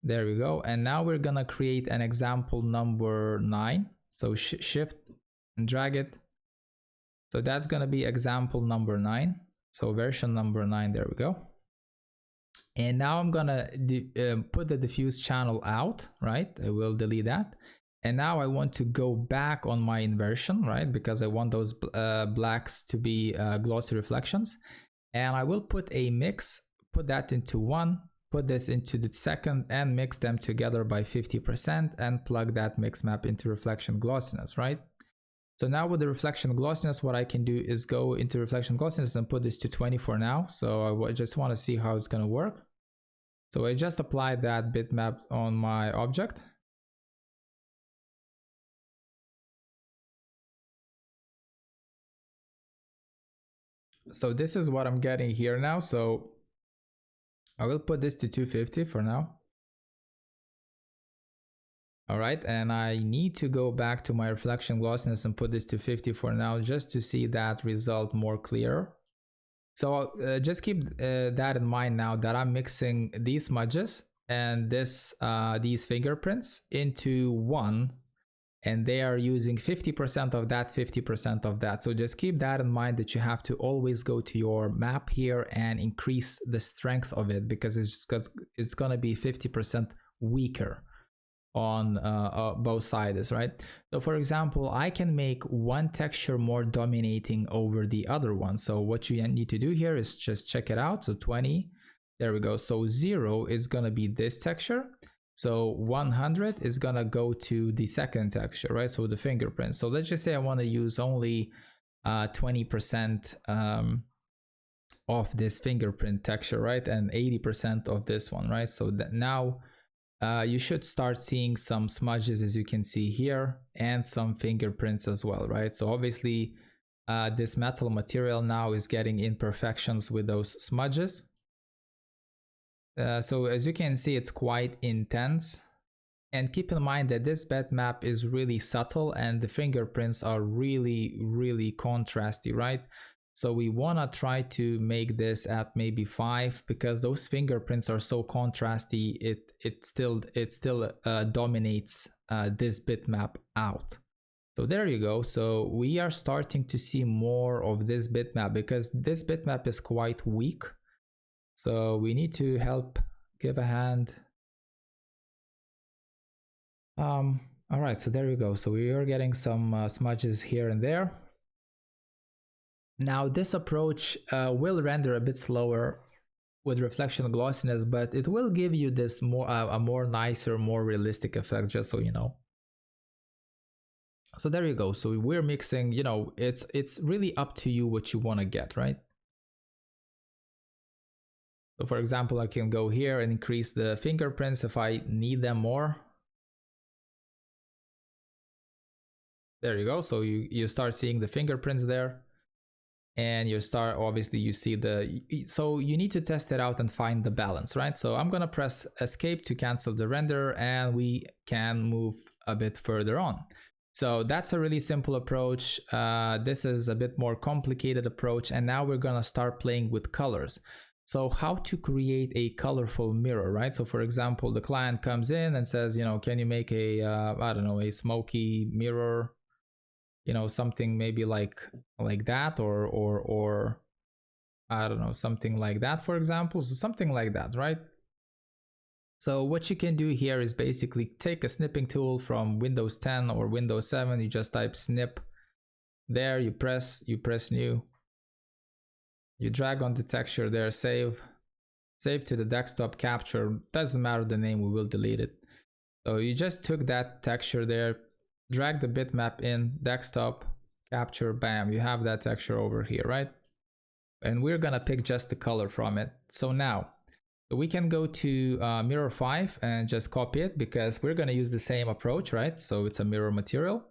There we go. And now we're gonna create an example number 9. So shift and drag it. So that's gonna be example number 9. So version number 9, there we go. And now I'm gonna put the diffuse channel out, right? I will delete that. And now I want to go back on my inversion, right? Because I want those blacks to be glossy reflections. And I will put a mix, put that into 1, put this into the second, and mix them together by 50% and plug that mix map into reflection glossiness, right? So now with the reflection glossiness, what I can do is go into reflection glossiness and put this to 20 for now. So I just want to see how it's going to work. So I just applied that bitmap on my object. So this is what I'm getting here now. So I will put this to 250 for now. All right, and I need to go back to my reflection glossiness and put this to 50 for now, just to see that result more clear. So just keep that in mind now that I'm mixing these smudges and these fingerprints into one, and they are using 50% of that, 50% of that. So just keep that in mind, that you have to always go to your map here and increase the strength of it, because it's going to be 50% weaker on both sides, right? So for example, I can make one texture more dominating over the other one. So what you need to do here is just check it out. So 20, there we go. So 0 is gonna be this texture. So 100 is gonna go to the second texture, right? So the fingerprint. So let's just say I want to use only 20% of this fingerprint texture, right? And 80% of this one, right? So that now you should start seeing some smudges, as you can see here, and some fingerprints as well, right? So obviously this metal material now is getting imperfections with those smudges. So as you can see, it's quite intense. And keep in mind that this bitmap is really subtle and the fingerprints are really contrasty, right? So we want to try to make this at maybe 5 because those fingerprints are so contrasty. It still dominates this bitmap out. So there you go. So we are starting to see more of this bitmap because this bitmap is quite weak. So we need to give a hand. All right, so there we go. So we are getting some smudges here and there. Now this approach will render a bit slower with reflection glossiness, but it will give you this a more nicer, more realistic effect, just so you know. So there you go. So we're mixing, you know, it's really up to you what you want to get, right? So for example, I can go here and increase the fingerprints if I need them more. There you go. So you start seeing the fingerprints there, and you start, obviously you see so you need to test it out and find the balance, right? So I'm gonna press escape to cancel the render and we can move a bit further on. So that's a really simple approach. This is a bit more complicated approach, and now we're gonna start playing with colors. So how to create a colorful mirror, right? So for example, the client comes in and says, you know, can you make a I don't know, a smoky mirror, you know, something maybe like that, or I don't know, something like that, for example. So something like that, right? So what you can do here is basically take a snipping tool from Windows 10 or Windows 7. You just type snip there, you press new, you drag on the texture there, save to the desktop, capture, doesn't matter the name, we will delete it. So you just took that texture there, drag the bitmap in, desktop, capture, bam, you have that texture over here, right? And we're gonna pick just the color from it. So now we can go to mirror 5 and just copy it because we're gonna use the same approach, right? So it's a mirror material.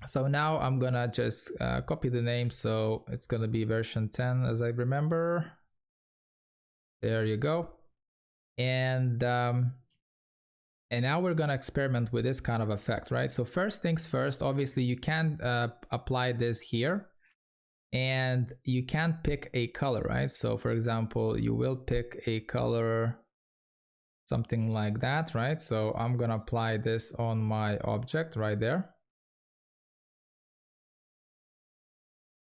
So now I'm gonna just copy the name, so it's gonna be version 10 as I remember. There you go. And now we're gonna experiment with this kind of effect, right? So first things first, obviously you can apply this here and you can pick a color, right? So for example, you will pick a color, something like that, right? So I'm gonna apply this on my object right there.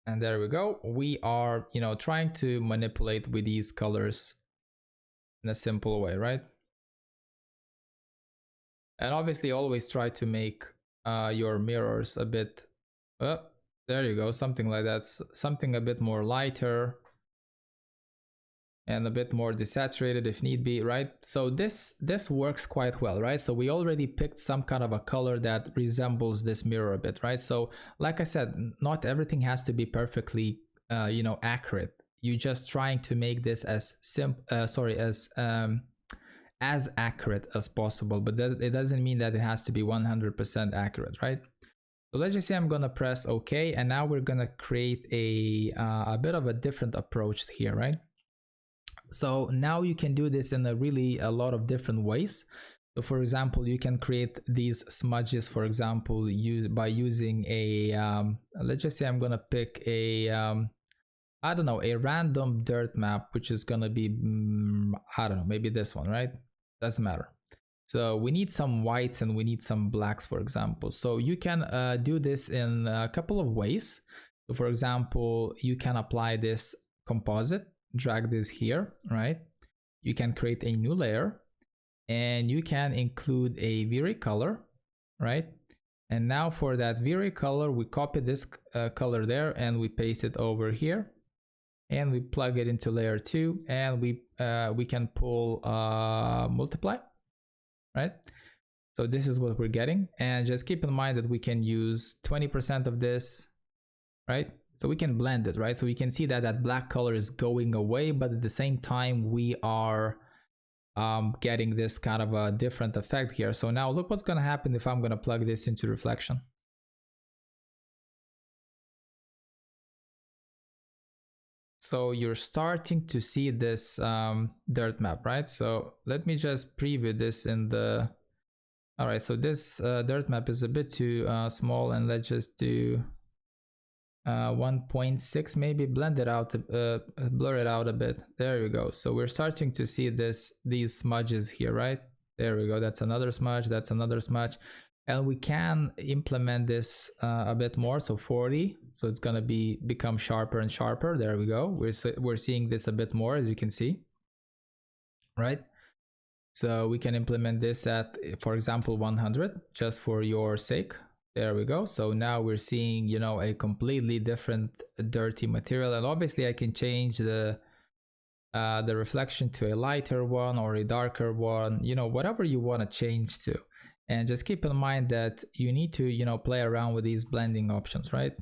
And there we go. We are, you know, trying to manipulate with these colors in a simple way, right? And obviously always try to make your mirrors a bit, there you go, something like that, something a bit more lighter and a bit more desaturated if need be, right? So this works quite well, right? So we already picked some kind of a color that resembles this mirror a bit, right? So like I said, not everything has to be perfectly you know, accurate. You're just trying to make this as as accurate as possible, but it doesn't mean that it has to be 100% accurate, right? So let's just say I'm gonna press OK, and now we're gonna create a bit of a different approach here, right? So now you can do this in a lot of different ways. So for example, you can create these smudges, for example, by using a let's just say I'm gonna pick a I don't know, a random dirt map, which is gonna be I don't know, maybe this one, right? Doesn't matter. So we need some whites and we need some blacks, for example. So you can do this in a couple of ways. So for example, you can apply this composite, drag this here, right? You can create a new layer and you can include a V-Ray color, right? And now for that V-Ray color, we copy this color there and we paste it over here. And we plug it into layer 2 and we can pull multiply, right? So this is what we're getting, and just keep in mind that we can use 20% of this, right? So we can blend it, right? So we can see that that black color is going away, but at the same time we are getting this kind of a different effect here. So now look what's gonna happen if I'm gonna plug this into reflection. So you're starting to see this dirt map, right? So let me just preview this in the All right, so this dirt map is a bit too small, and let's just do 1.6 maybe, blend it out, blur it out a bit. There you go. So we're starting to see these smudges here, right? There we go. That's another smudge, that's another smudge. And we can implement this a bit more, so 40. So it's gonna become sharper and sharper. There we go. We're seeing this a bit more, as you can see, right? So we can implement this at, for example, 100, just for your sake. There we go. So now we're seeing, you know, a completely different dirty material, and obviously I can change the reflection to a lighter one or a darker one, you know, whatever you want to change to. And just keep in mind that you need to, you know, play around with these blending options, right?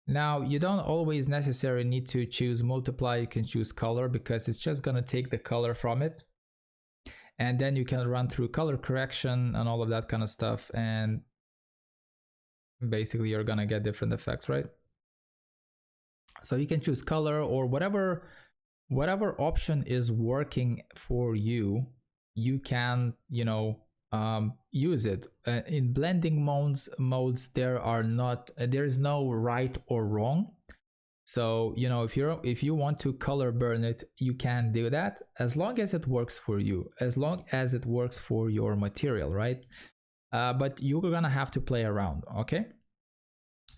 Now, you don't always necessarily need to choose multiply. You can choose color, because it's just going to take the color from it. And then you can run through color correction and all of that kind of stuff, and basically you're gonna get different effects, right? So you can choose color or whatever option is working for you. You can, you know, use it. In blending modes there is no right or wrong. So, you know, if you want to color burn it, you can do that, as long as it works for you, as long as it works for your material, right? But you're gonna have to play around, okay?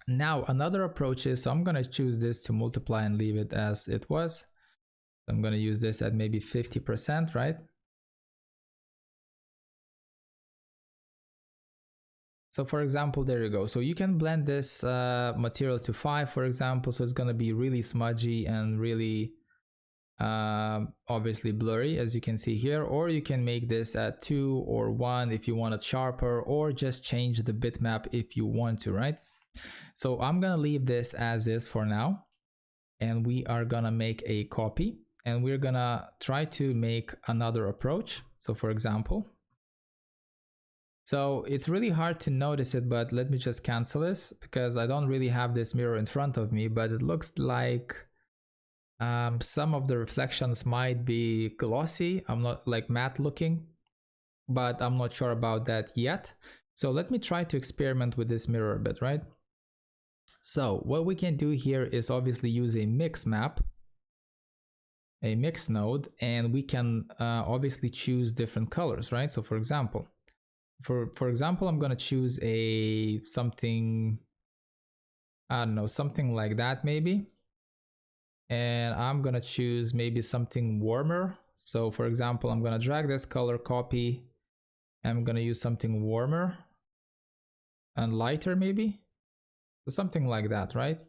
Now another approach is, so I'm gonna choose this to multiply and leave it as it was. I'm gonna use this at maybe 50%, right? So for example, there you go. So you can blend this material to 5, for example, so it's gonna be really smudgy and really obviously blurry, as you can see here. Or you can make this at 2 or 1 if you want it sharper, or just change the bitmap if you want to, right? So I'm gonna leave this as is for now, and we are gonna make a copy, and we're gonna try to make another approach. So for example, so it's really hard to notice it, but let me just cancel this because I don't really have this mirror in front of me, but it looks like some of the reflections might be glossy. I'm not like matte looking, but I'm not sure about that yet. So let me try to experiment with this mirror a bit, right? So what we can do here is obviously use a mix map, a mix node, and we can obviously choose different colors, right? So for example, I'm going to choose a something, I don't know, something like that maybe. And I'm going to choose maybe something warmer. So for example, I'm going to drag this color, copy, and I'm going to use something warmer and lighter maybe. So something like that, right?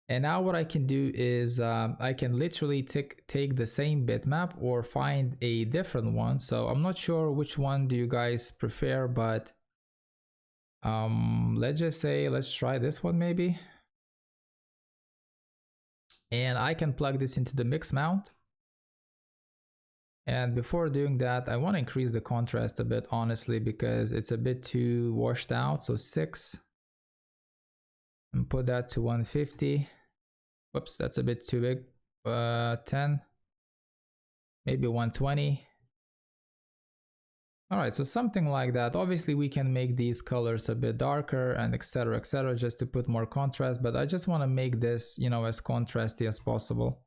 And now what I can do is I can literally take the same bitmap or find a different one. So I'm not sure which one do you guys prefer, but let's just say, let's try this one maybe. And I can plug this into the mix mount. And before doing that, I want to increase the contrast a bit, honestly, because it's a bit too washed out. So 6, and put that to 150. Whoops, that's a bit too big. 10, maybe 120. All right, so something like that. Obviously we can make these colors a bit darker and etc, just to put more contrast, but I just want to make this, you know, as contrasty as possible.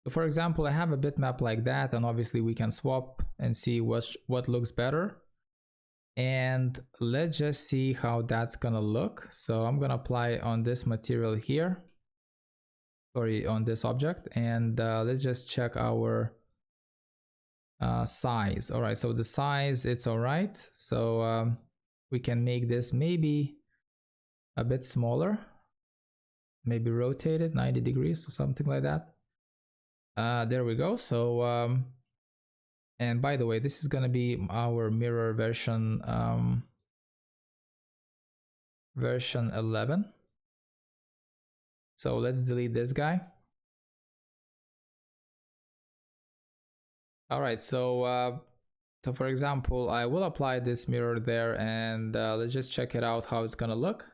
So for example, I have a bitmap like that, and obviously we can swap and see what looks better. And let's just see how that's gonna look. So I'm gonna apply on this material here, sorry, on this object, and let's just check our size. All right, so the size, it's all right. So we can make this maybe a bit smaller, maybe rotate it 90 degrees or something like that. There we go. So and by the way, this is gonna be our mirror version version 11. So let's delete this guy. All right, so so for example, I will apply this mirror there, and let's just check it out how it's gonna look.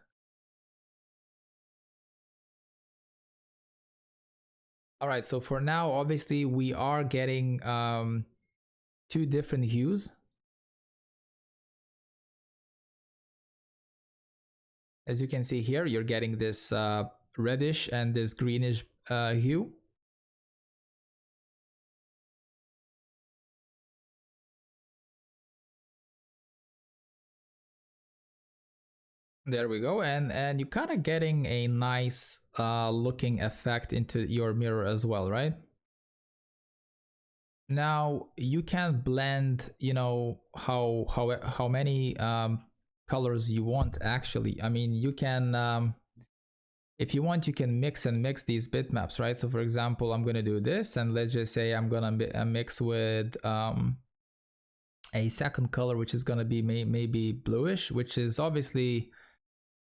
All right, so for now, obviously we are getting 2 different hues. As you can see here, you're getting this reddish and this greenish hue. There we go, and you're kind of getting a nice looking effect into your mirror as well, right? Now you can blend, you know, how many colors you want actually. I mean, you can if you want, you can mix and mix these bitmaps, right? So for example, I'm gonna do this, and let's just say I'm gonna mix with a second color, which is gonna be maybe bluish, which is obviously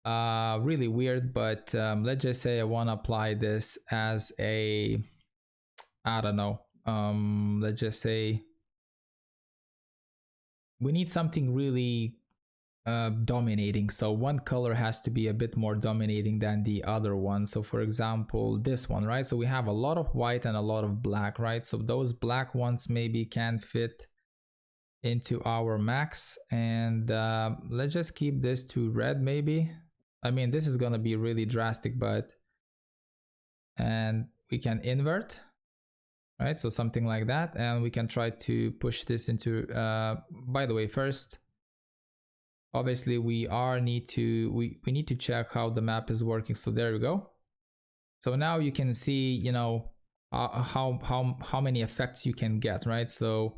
really weird, but let's just say I want to apply this as a, I don't know, let's just say we need something really dominating, so one color has to be a bit more dominating than the other one. So for example, this one, right? So we have a lot of white and a lot of black, right? So those black ones maybe can fit into our max, and let's just keep this to red maybe. I mean, this is gonna be really drastic, but and we can invert, right? So something like that, and we can try to push this into by the way, first obviously we need to check how the map is working. So there we go. So now you can see, you know, how many effects you can get, right? So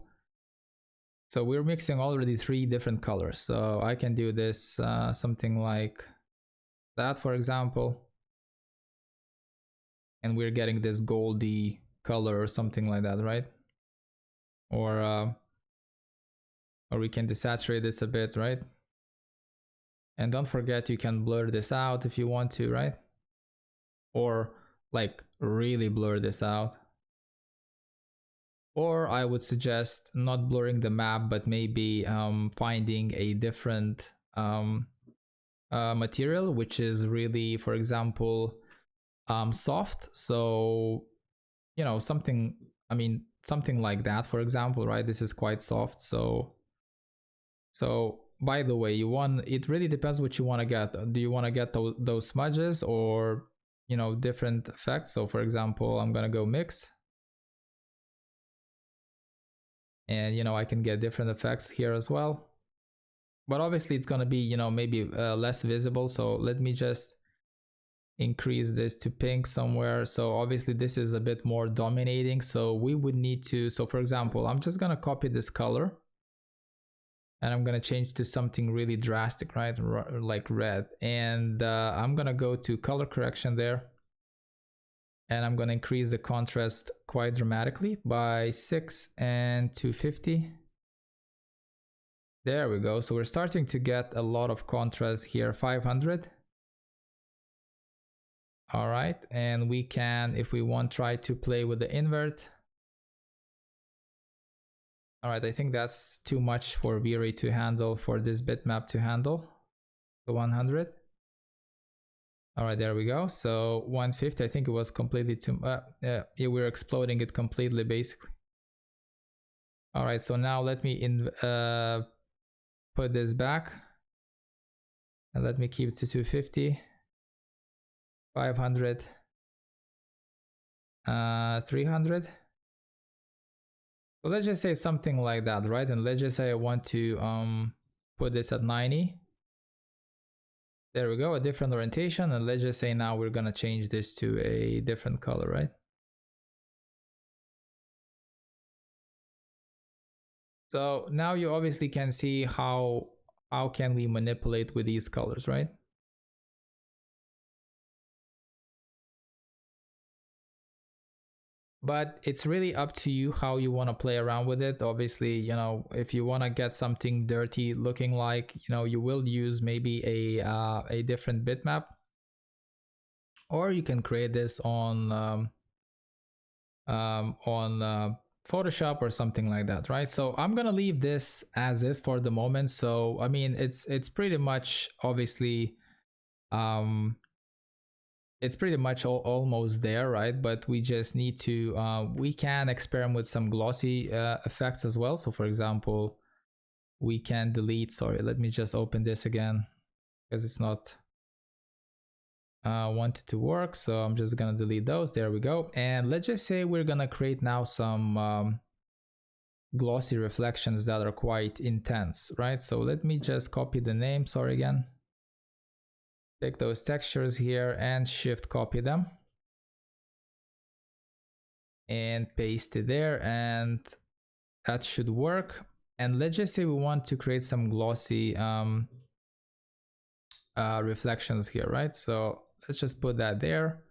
we're mixing already 3 different colors. So I can do this something like that, for example, and we're getting this goldy color or something like that, right? Or we can desaturate this a bit, right? And don't forget, you can blur this out if you want to, right? Or like really blur this out. Or I would suggest not blurring the map, but maybe finding a different material, which is really, for example, soft. So, you know, something, I mean, something like that, for example, right? This is quite soft. So by the way, it really depends what you want to get. Do you want to get those smudges, or, you know, different effects? So for example, I'm gonna go mix, and, you know, I can get different effects here as well, but obviously it's gonna be, you know, maybe less visible. So let me just increase this to pink somewhere. So obviously this is a bit more dominating, so we would need to, so for example, I'm just gonna copy this color and I'm gonna change to something really drastic, right? Like red, and I'm gonna go to color correction there, and I'm gonna increase the contrast quite dramatically by 6 and 250. There we go. So we're starting to get a lot of contrast here. 500. All right, and we can, if we want, try to play with the invert. All right, I think that's too much for V-Ray to handle, for this bitmap to handle. The 100. All right, there we go. So 150, I think it was completely too yeah, we're exploding it completely basically. All right, so now let me put this back, and let me keep it to 250, 500, 300. So let's just say something like that, right? And let's just say I want to put this at 90. There we go, a different orientation, and let's just say now we're gonna change this to a different color, right? So now you obviously can see how can we manipulate with these colors, right? But it's really up to you how you want to play around with it. Obviously, you know, if you want to get something dirty looking like, you know, you will use maybe a different bitmap, or you can create this on Photoshop or something like that, right? So I'm gonna leave this as is for the moment. So I mean, it's pretty much obviously it's pretty much almost there, right? But we just need to we can experiment with some glossy effects as well. So for example, we can delete, sorry, let me just open this again because it's not want it to work, so I'm just gonna delete those. There we go. And let's just say we're gonna create now some glossy reflections that are quite intense, right? So let me just copy the name, sorry again. Take those textures here and shift copy them and paste it there, and that should work. And let's just say we want to create some glossy reflections here, right? So let's just put that there,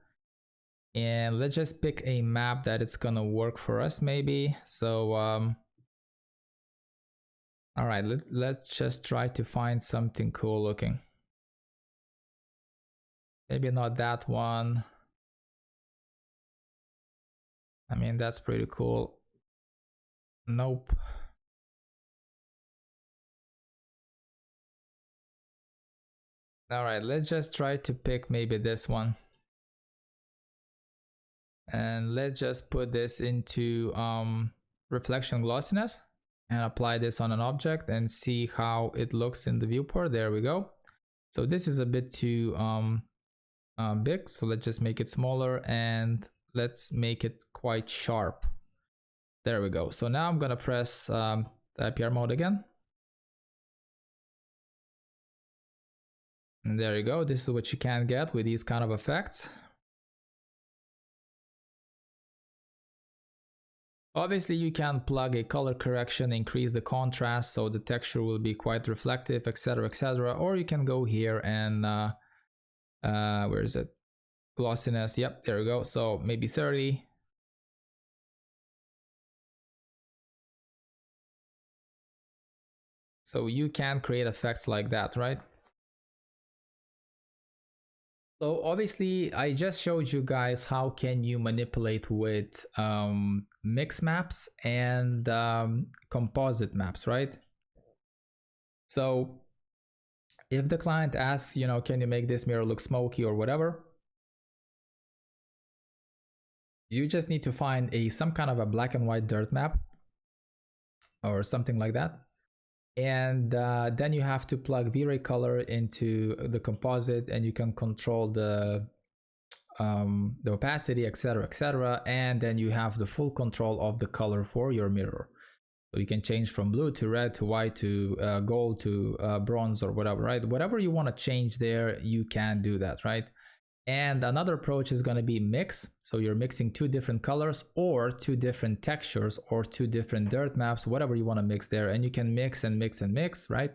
and let's just pick a map that it's gonna work for us maybe. So all right, let's just try to find something cool looking. Maybe not that one. I mean, that's pretty cool. Nope. All right, let's just try to pick maybe this one. And let's just put this into reflection glossiness and apply this on an object and see how it looks in the viewport. There we go. So this is a bit too big, so let's just make it smaller and let's make it quite sharp. There we go. So now I'm gonna press the IPR mode again. And there you go. This is what you can get with these kind of effects. Obviously, you can plug a color correction, increase the contrast so the texture will be quite reflective, etc., etc. Or you can go here and where is it? Glossiness. Yep, there we go. So maybe 30. So you can create effects like that, right? So obviously, I just showed you guys how can you manipulate with mix maps and composite maps, right? So if the client asks, you know, can you make this mirror look smoky or whatever, you just need to find some kind of a black and white dirt map or something like that. And then you have to plug V-Ray color into the composite, and you can control the opacity, etc., etc. And then you have the full control of the color for your mirror. So you can change from blue to red to white to gold to bronze or whatever, right? Whatever you want to change there, you can do that, right? And another approach is going to be mix. So you're mixing two different colors or two different textures or two different dirt maps, whatever you want to mix there. And you can mix and mix and mix, right?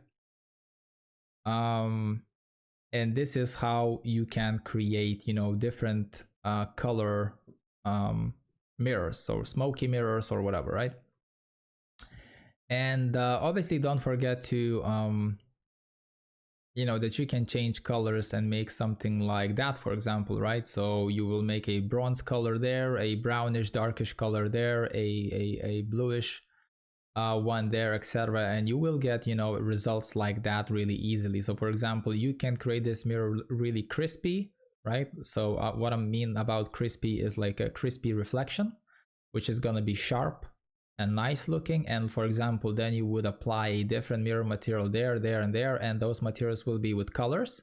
And this is how you can create, you know, different color mirrors, so smoky mirrors or whatever, right? And obviously don't forget to you know, that you can change colors and make something like that, for example, right? So you will make a bronze color there, a brownish darkish color there, a bluish one there, etc. And you will get, you know, results like that really easily. So for example, you can create this mirror really crispy, right? So what I mean about crispy is like a crispy reflection, which is going to be sharp and nice looking. And for example, then you would apply a different mirror material there, there, and there, and those materials will be with colors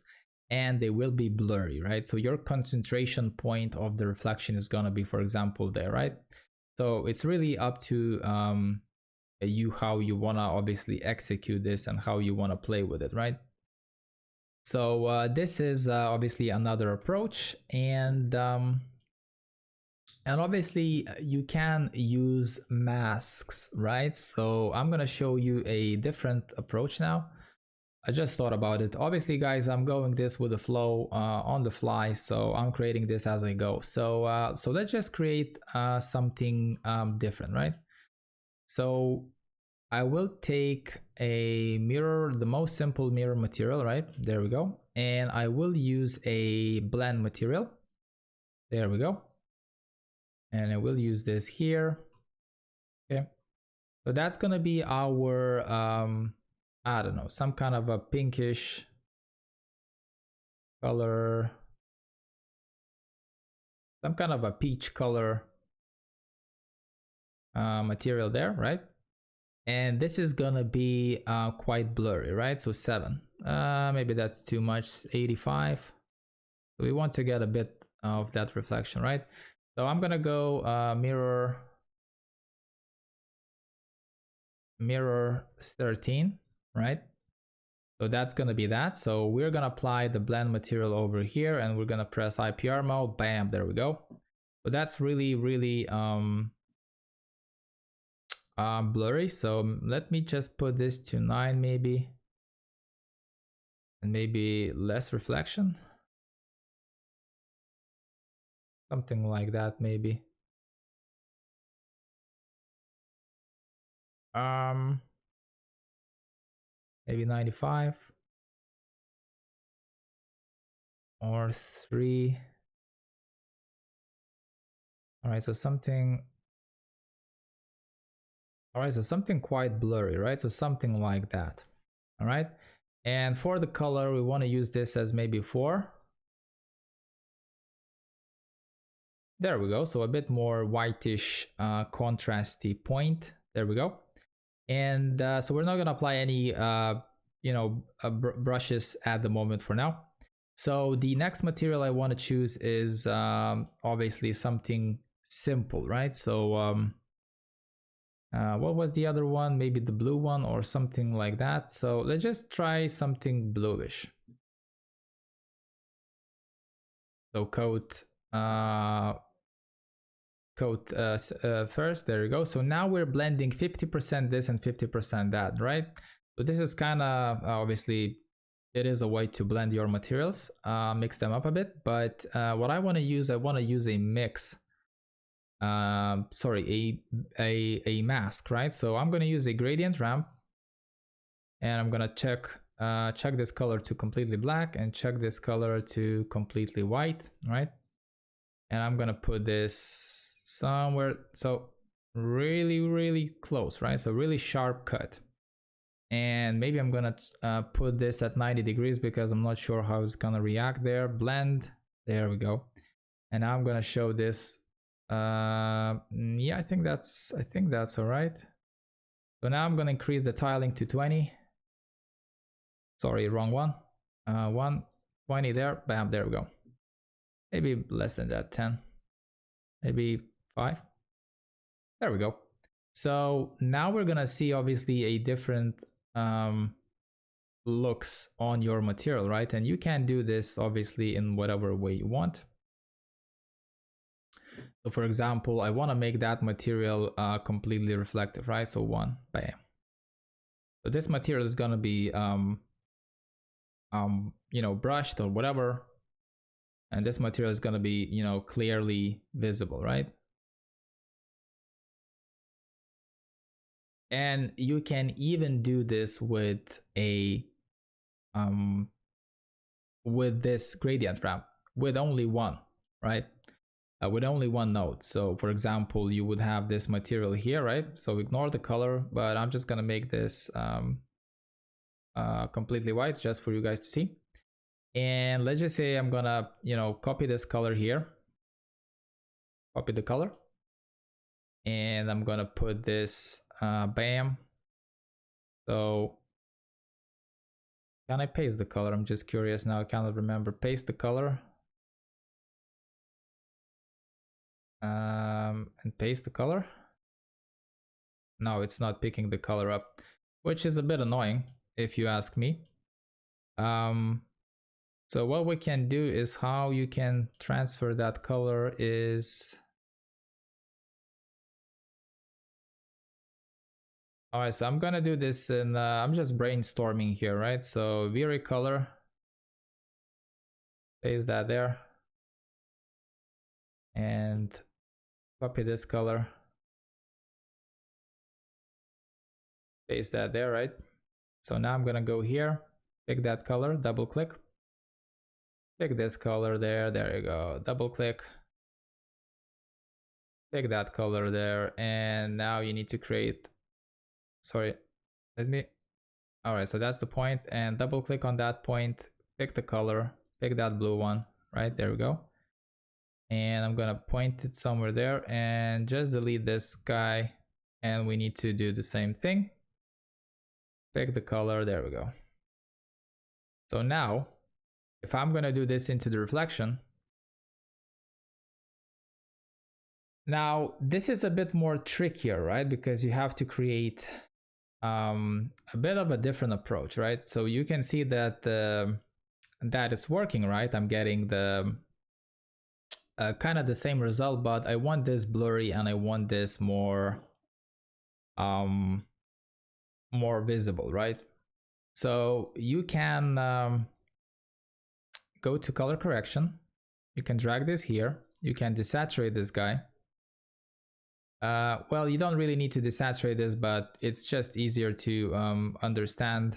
and they will be blurry, right? So your concentration point of the reflection is going to be, for example, there, right? So it's really up to you how you want to obviously execute this and how you want to play with it, right? So this is obviously another approach. And obviously you can use masks, right? So I'm gonna show you a different approach now. I just thought about it. Obviously, guys, I'm going this with the flow on the fly, so I'm creating this as I go. So so let's just create something different, right? So I will take a mirror, the most simple mirror material, right? There we go. And I will use a blend material. There we go. And I will use this here. Okay, so that's gonna be our I don't know, some kind of a pinkish color, some kind of a peach color material there, right? And this is gonna be quite blurry, right? So 7, maybe that's too much. 85. So we want to get a bit of that reflection, right? So I'm gonna go mirror 13, right? So that's gonna be that. So we're gonna apply the blend material over here, and we're gonna press IPR mode. Bam, there we go. So that's really blurry. So let me just put this to 9 maybe, and maybe less reflection, something like that maybe. Maybe 95 or 3. All right, so something. All right, so something quite blurry, right? So something like that. All right, and for the color, we want to use this as maybe 4. There we go. So a bit more whitish, contrasty point. There we go. And so we're not gonna apply any, brushes at the moment for now. So the next material I want to choose is obviously something simple, right? So what was the other one? Maybe the blue one or something like that. So let's just try something bluish. So coat first. There you go. So now we're blending 50% this and 50% that, right? So this is kind of obviously it is a way to blend your materials, mix them up a bit. But what I want to use a mix. Sorry, a mask, right? So I'm going to use a gradient ramp, and I'm going to check this color to completely black and check this color to completely white, right? And I'm going to put this somewhere, so really close, right? So really sharp cut. And maybe I'm gonna put this at 90 degrees because I'm not sure how it's gonna react there. Blend, there we go. And now I'm gonna show this. Yeah, I think that's all right. So now I'm gonna increase the tiling to 20. Sorry, wrong one. 120 there. Bam, there we go. Maybe less than that, 10. Maybe 5. There we go. So now we're gonna see obviously a different looks on your material, right? And you can do this obviously in whatever way you want. So for example, I want to make that material completely reflective, right? So 1, bam. So this material is gonna be brushed or whatever, and this material is gonna be clearly visible, right? And you can even do this with a with this gradient ramp with only one, right? With only one node. So for example, you would have this material here, right? So ignore the color, but I'm just gonna make this completely white just for you guys to see. And let's just say I'm gonna copy this color here, copy the color, and I'm gonna put this bam. So can I paste the color? I'm just curious now. I cannot remember. Paste the color. And paste the color. No, it's not picking the color up, which is a bit annoying if you ask me. So what we can do is how you can transfer that color is. All right, so I'm gonna do this and I'm just brainstorming here, right? So V-Ray color, paste that there, and copy this color, paste that there, right? So now I'm gonna go here, pick that color, double click, pick this color there, there you go, double click, pick that color there, and now you need to create, sorry, all right, so that's the point, and double click on that point, pick the color, pick that blue one, right, there we go. And I'm gonna point it somewhere there and just delete this guy, and we need to do the same thing. Pick the color, there we go. So now if I'm gonna do this into the reflection, now this is a bit more trickier, right? Because you have to create a bit of a different approach, right? So you can see that that is working, right? I'm getting the kind of the same result, but I want this blurry and I want this more more visible, right? So you can go to color correction. You can drag this here. You can desaturate this guy. Well, you don't really need to desaturate this, but it's just easier to understand.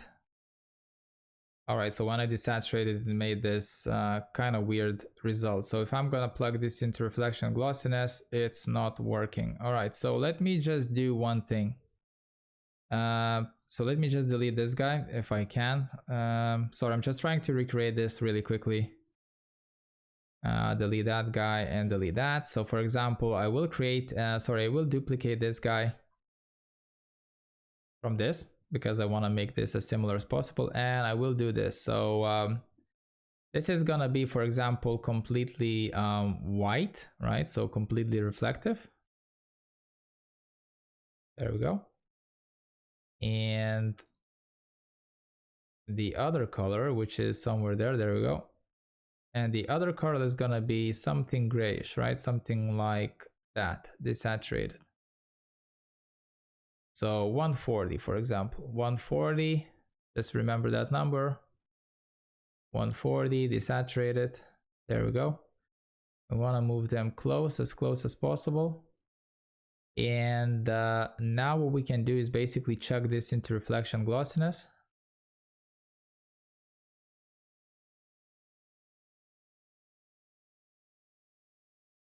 All right, so when I desaturated, it made this kind of weird result. So if I'm gonna plug this into reflection glossiness, it's not working. All right, so let me just do one thing. So let me just delete this guy if I can. Sorry, I'm just trying to recreate this really quickly. Delete that guy and delete that. So for example, I will create, I will duplicate this guy from this because I want to make this as similar as possible, and I will do this. So this is gonna be, for example, completely white, right? So completely reflective. There we go. And the other color, which is somewhere there, there we go. And the other color is gonna be something grayish, right? Something like that, desaturated. So 140, for example, 140, just remember that number. 140, desaturated, there we go. We wanna move them close as possible. And now what we can do is basically chuck this into reflection glossiness.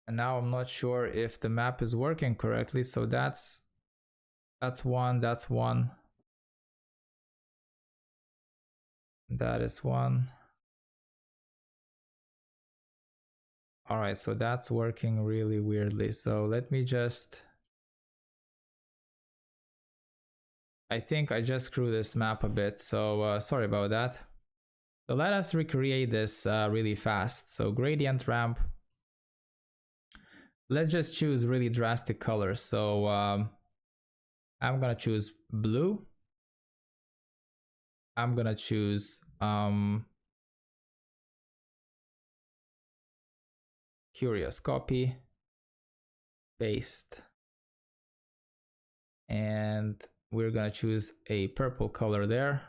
And now I'm not sure if the map is working correctly. So that's one, that's one. That is one. All right, so that's working really weirdly. So let me just, I think I just screwed this map a bit. So sorry about that. So let us recreate this really fast. So gradient ramp. Let's just choose really drastic colors. So I'm gonna choose blue. I'm gonna choose curious, copy, paste, and we're gonna choose a purple color there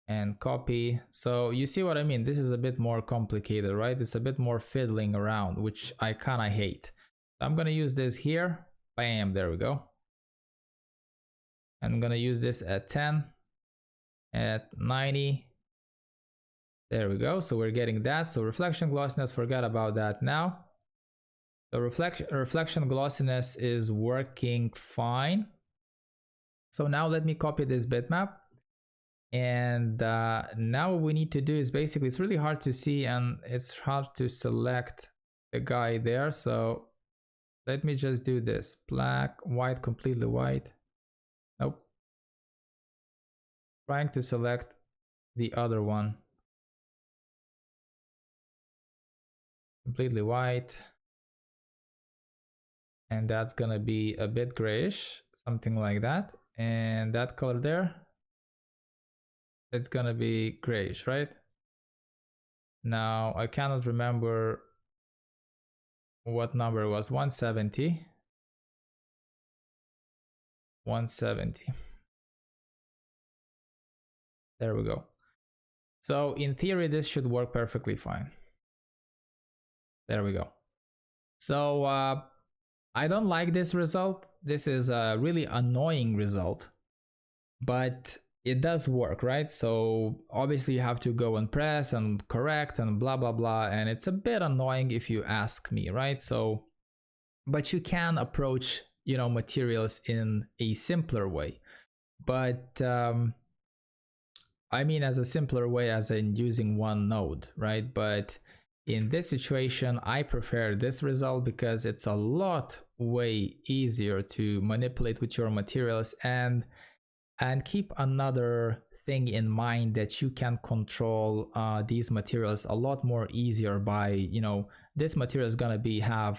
and copy. So you see what I mean? This is a bit more complicated, right? It's a bit more fiddling around, which I kind of hate. So I'm gonna use this here. Bam, there we go. I'm gonna use this at 10, at 90. There we go. So we're getting that. So reflection glossiness, forgot about that now. The reflection glossiness is working fine. So now let me copy this bitmap. And now what we need to do is basically, it's really hard to see and it's hard to select the guy there. So let me just do this. Black, white, completely white. Nope. Trying to select the other one. Completely white. And that's gonna be a bit grayish, something like that. And that color there, it's gonna be grayish, right? Now I cannot remember what number it was. 170. 170. There we go. So in theory, this should work perfectly fine. There we go. So I don't like this result. This is a really annoying result, but it does work, right? So obviously you have to go and press and correct and blah, blah, blah. And it's a bit annoying if you ask me, right? So, but you can approach, you know, materials in a simpler way. But I mean, as a simpler way as in using one node, right? But in this situation, I prefer this result because it's a lot way easier to manipulate with your materials and keep another thing in mind that you can control these materials a lot more easier by, this material is gonna have,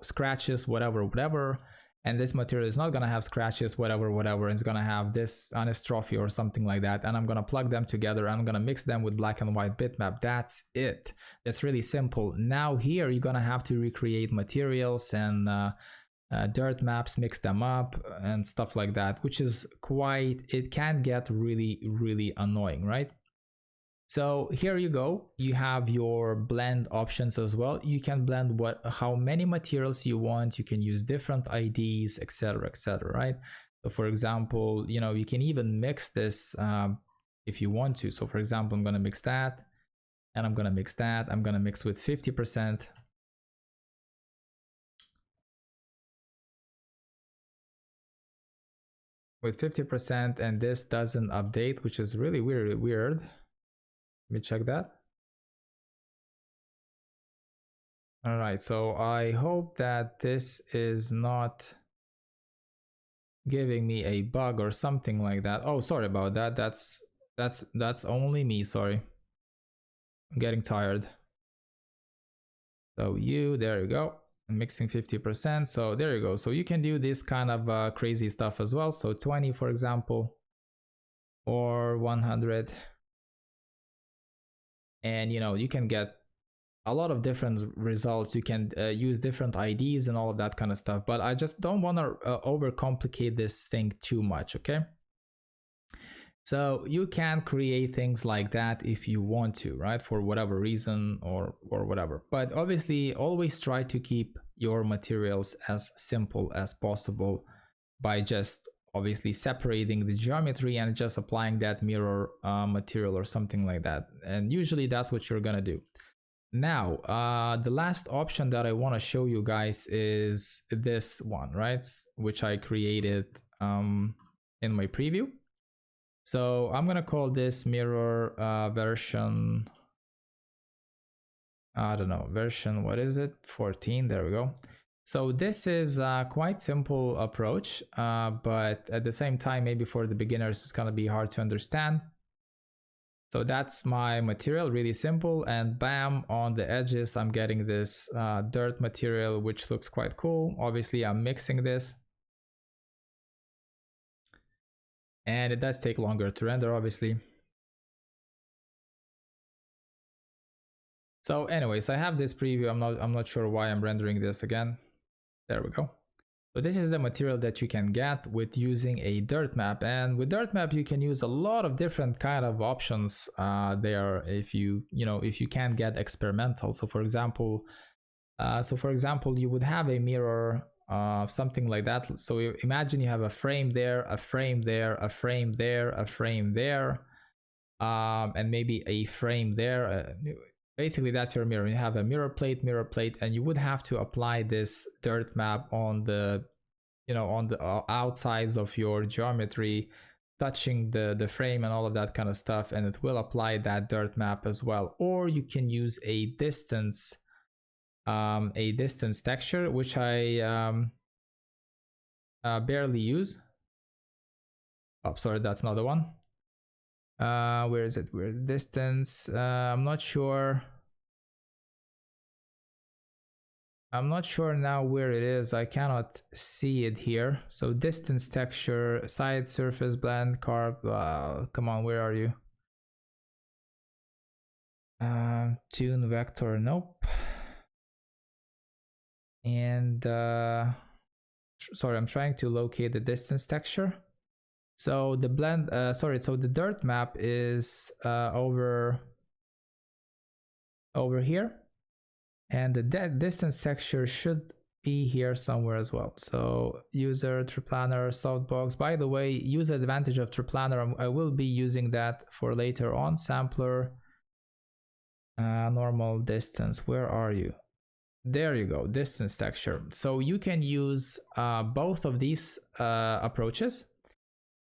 scratches, whatever, and this material is not gonna have scratches, whatever, it's gonna have this anisotropy or something like that, and I'm gonna plug them together, and I'm gonna mix them with black and white bitmap. That's it. It's really simple. Now here you're gonna have to recreate materials and dirt maps, mix them up and stuff like that, which is it can get really annoying, right? So here you go, you have your blend options as well. You can blend how many materials you want, you can use different IDs, etc, right? So for example, you can even mix this if you want to. So for example, I'm going to mix that, and I'm going to mix that. I'm going to mix with 50%. With 50%, and this doesn't update, which is really weird. Let me check that. All right, so I hope that this is not giving me a bug or something like that. Oh, sorry about that. That's only me, sorry. I'm getting tired. So there you go. I'm mixing 50%. So there you go. So you can do this kind of crazy stuff as well. So 20, for example, or 100. And you can get a lot of different results. You can use different IDs and all of that kind of stuff, but I just don't want to overcomplicate this thing too much, okay? So you can create things like that if you want to, right? For whatever reason or whatever. But obviously always try to keep your materials as simple as possible by just obviously separating the geometry and just applying that mirror material or something like that. And usually that's what you're gonna do. Now, the last option that I want to show you guys is this one, right? Which I created in my preview. So I'm gonna call this mirror version, I don't know, version, what is it? 14, there we go. So this is a quite simple approach, but at the same time, maybe for the beginners, it's gonna be hard to understand. So that's my material, really simple, and bam, on the edges, I'm getting this dirt material, which looks quite cool. Obviously, I'm mixing this. And it does take longer to render, obviously. So anyways, I have this preview. I'm not sure why I'm rendering this again. There we go. So this is the material that you can get with using a dirt map, and with dirt map you can use a lot of different kind of options there if you can get experimental. So for example, you would have a mirror something like that. So imagine you have a frame there, a frame there, a frame there, a frame there, and maybe a frame there. Basically that's your mirror. You have a mirror plate, and you would have to apply this dirt map on the outsides of your geometry, touching the frame and all of that kind of stuff, and it will apply that dirt map as well. Or you can use a distance texture, which I barely use. Oh, sorry, that's not the one. Where is it? Where distance? I'm not sure now where it is. I cannot see it here. So distance texture, side surface blend, carb. Come on, where are you? Tune vector, nope. And sorry, I'm trying to locate the distance texture. So the blend, so the dirt map is over here, and the distance texture should be here somewhere as well. So user, triplanar, softbox. By the way, use the advantage of triplanar. I will be using that for later on. Sampler, normal distance. Where are you? There you go, distance texture. So you can use both of these approaches.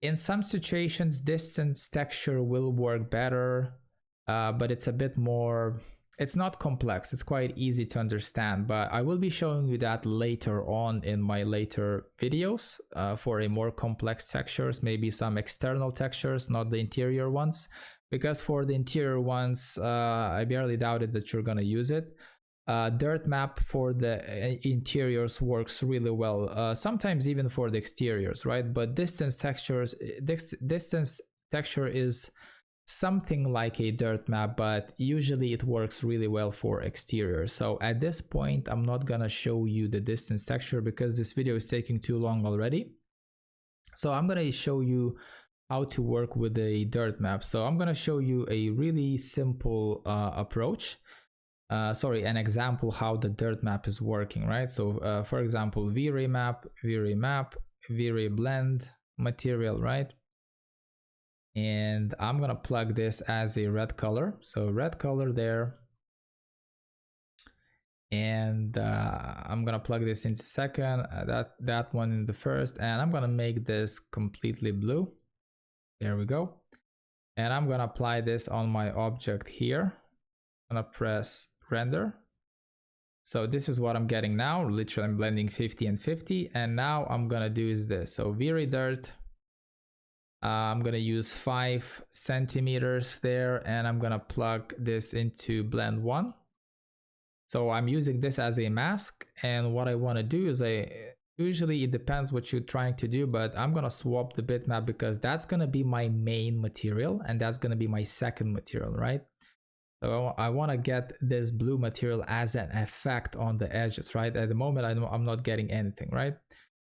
In some situations, distance texture will work better, but it's a bit more it's not complex, it's quite easy to understand, but I will be showing you that later on in my later videos for a more complex textures, maybe some external textures, not the interior ones, because for the interior ones, I barely doubted that you're gonna use it. Dirt map for the interiors works really well, sometimes even for the exteriors, right? But distance texture is something like a dirt map, but usually it works really well for exterior. So at this point, I'm not gonna show you the distance texture because this video is taking too long already. So I'm gonna show you how to work with a dirt map. So I'm gonna show you a really simple approach. An example how the dirt map is working, right? So for example, V-Ray map, V-Ray map, V-Ray blend, material, right? And I'm gonna plug this as a red color, so red color there, and I'm gonna plug this into second, that one in the first, and I'm gonna make this completely blue. There we go. And I'm gonna apply this on my object here. I'm gonna press render. So this is what I'm getting now. Literally I'm blending 50 and 50, and now I'm gonna do is this. So V-Ray dirt, I'm gonna use 5 centimeters there, and I'm gonna plug this into blend 1. So I'm using this as a mask, and what I want to do is usually it depends what you're trying to do, but I'm gonna swap the bitmap because that's gonna be my main material and that's gonna be my second material, right? So I want to get this blue material as an effect on the edges, right? At the moment I'm not getting anything, right?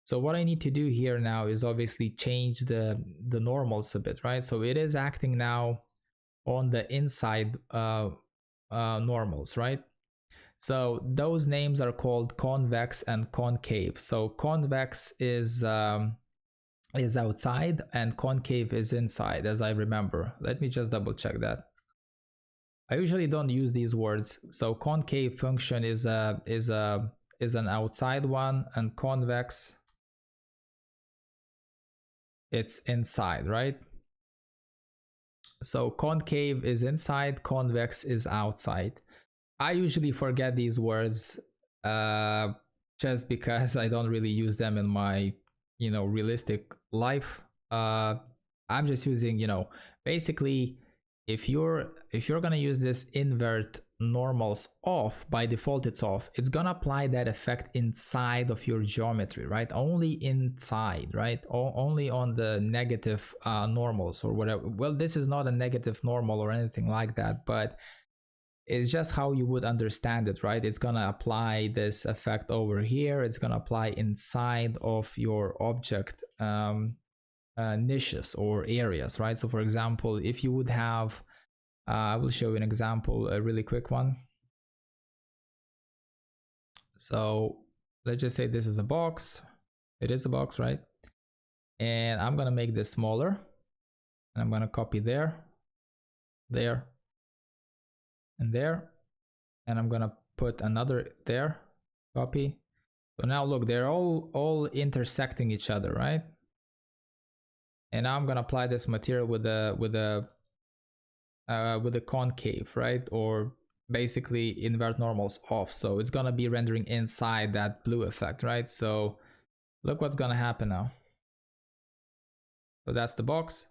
So what I need to do here now is obviously change the normals a bit, right? So it is acting now on the inside normals, right? So those names are called convex and concave. So convex is outside and concave is inside, as I remember. Let me just double check that. I usually don't use these words. So concave function is an outside one, and convex, it's inside, right? So concave is inside, convex is outside. I usually forget these words just because I don't really use them in my, realistic life. I'm just using, basically, if you're gonna use this invert normals off, by default it's off, it's gonna apply that effect inside of your geometry, right? Only inside, right? Only on the negative normals or whatever. Well, this is not a negative normal or anything like that, but it's just how you would understand it, right? It's gonna apply this effect over here. It's gonna apply inside of your object niches or areas, right? So for example, if you would have, I will show you an example, a really quick one. So let's just say this is a box. It is a box, right? And I'm gonna make this smaller. And I'm gonna copy there, there, and there. And I'm gonna put another there, copy. So now look, they're all intersecting each other, right? And now I'm gonna apply this material with the concave, right? Or basically invert normals off. So it's gonna be rendering inside that blue effect, right? So look what's gonna happen now. So that's the box.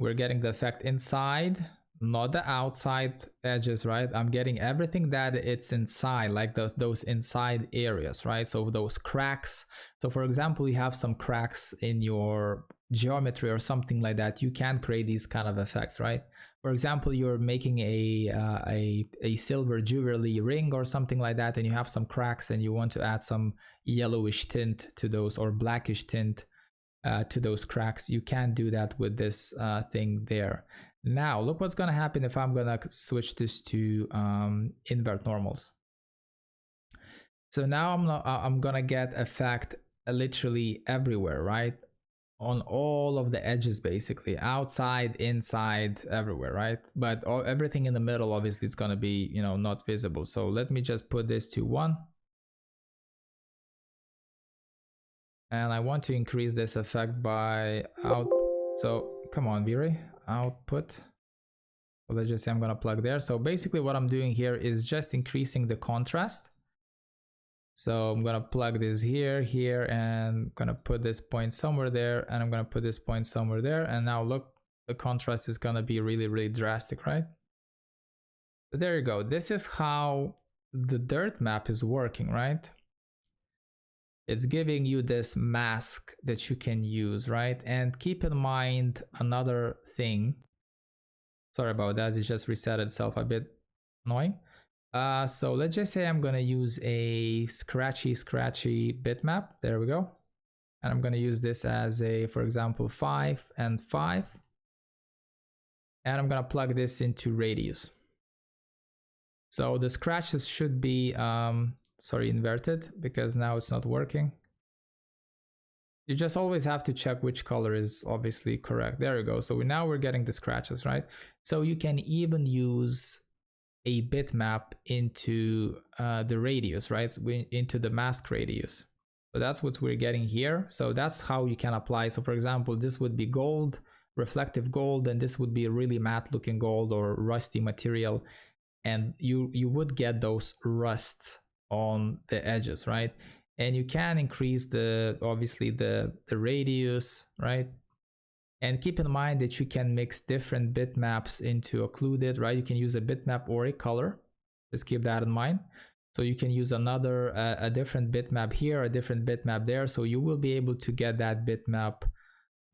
We're getting the effect inside, not the outside edges, right? I'm getting everything that it's inside, like those inside areas, right? So those cracks. So for example, you have some cracks in your geometry or something like that, you can create these kind of effects, right? For example, you're making a silver jewelry ring or something like that, and you have some cracks and you want to add some yellowish tint to those, or blackish tint to those cracks. You can do that with this thing there. Now look what's gonna happen if I'm gonna switch this to invert normals. So now I'm gonna get effect literally everywhere, right? On all of the edges, basically, outside, inside, everywhere, right? But everything in the middle obviously is gonna be, not visible. So let me just put this to 1. And I want to increase this effect by out. So come on, V-Ray, output. So let's just say I'm gonna plug there. So basically what I'm doing here is just increasing the contrast. So I'm gonna plug this here, here, and I'm gonna put this point somewhere there, and I'm gonna put this point somewhere there. And now look, the contrast is gonna be really, really drastic, right? So there you go. This is how the dirt map is working, right? It's giving you this mask that you can use, right? And keep in mind another thing. Sorry about that, it just reset itself, a bit annoying. So let's just say I'm gonna use a scratchy bitmap. There we go. And I'm gonna use this as a, for example, 5 and 5. And I'm gonna plug this into radius. So the scratches should be, inverted, because now it's not working. You just always have to check which color is obviously correct. There we go. So now we're getting the scratches, right? So you can even use a bitmap into the radius, right? Into the mask radius. So that's what we're getting here. So that's how you can apply. So for example, this would be gold, reflective gold, and this would be a really matte looking gold or rusty material. And you would get those rusts on the edges, right? And you can increase obviously the radius, right? And keep in mind that you can mix different bitmaps into occluded, right? You can use a bitmap or a color. Just keep that in mind. So you can use a different bitmap here, a different bitmap there. So you will be able to get that bitmap,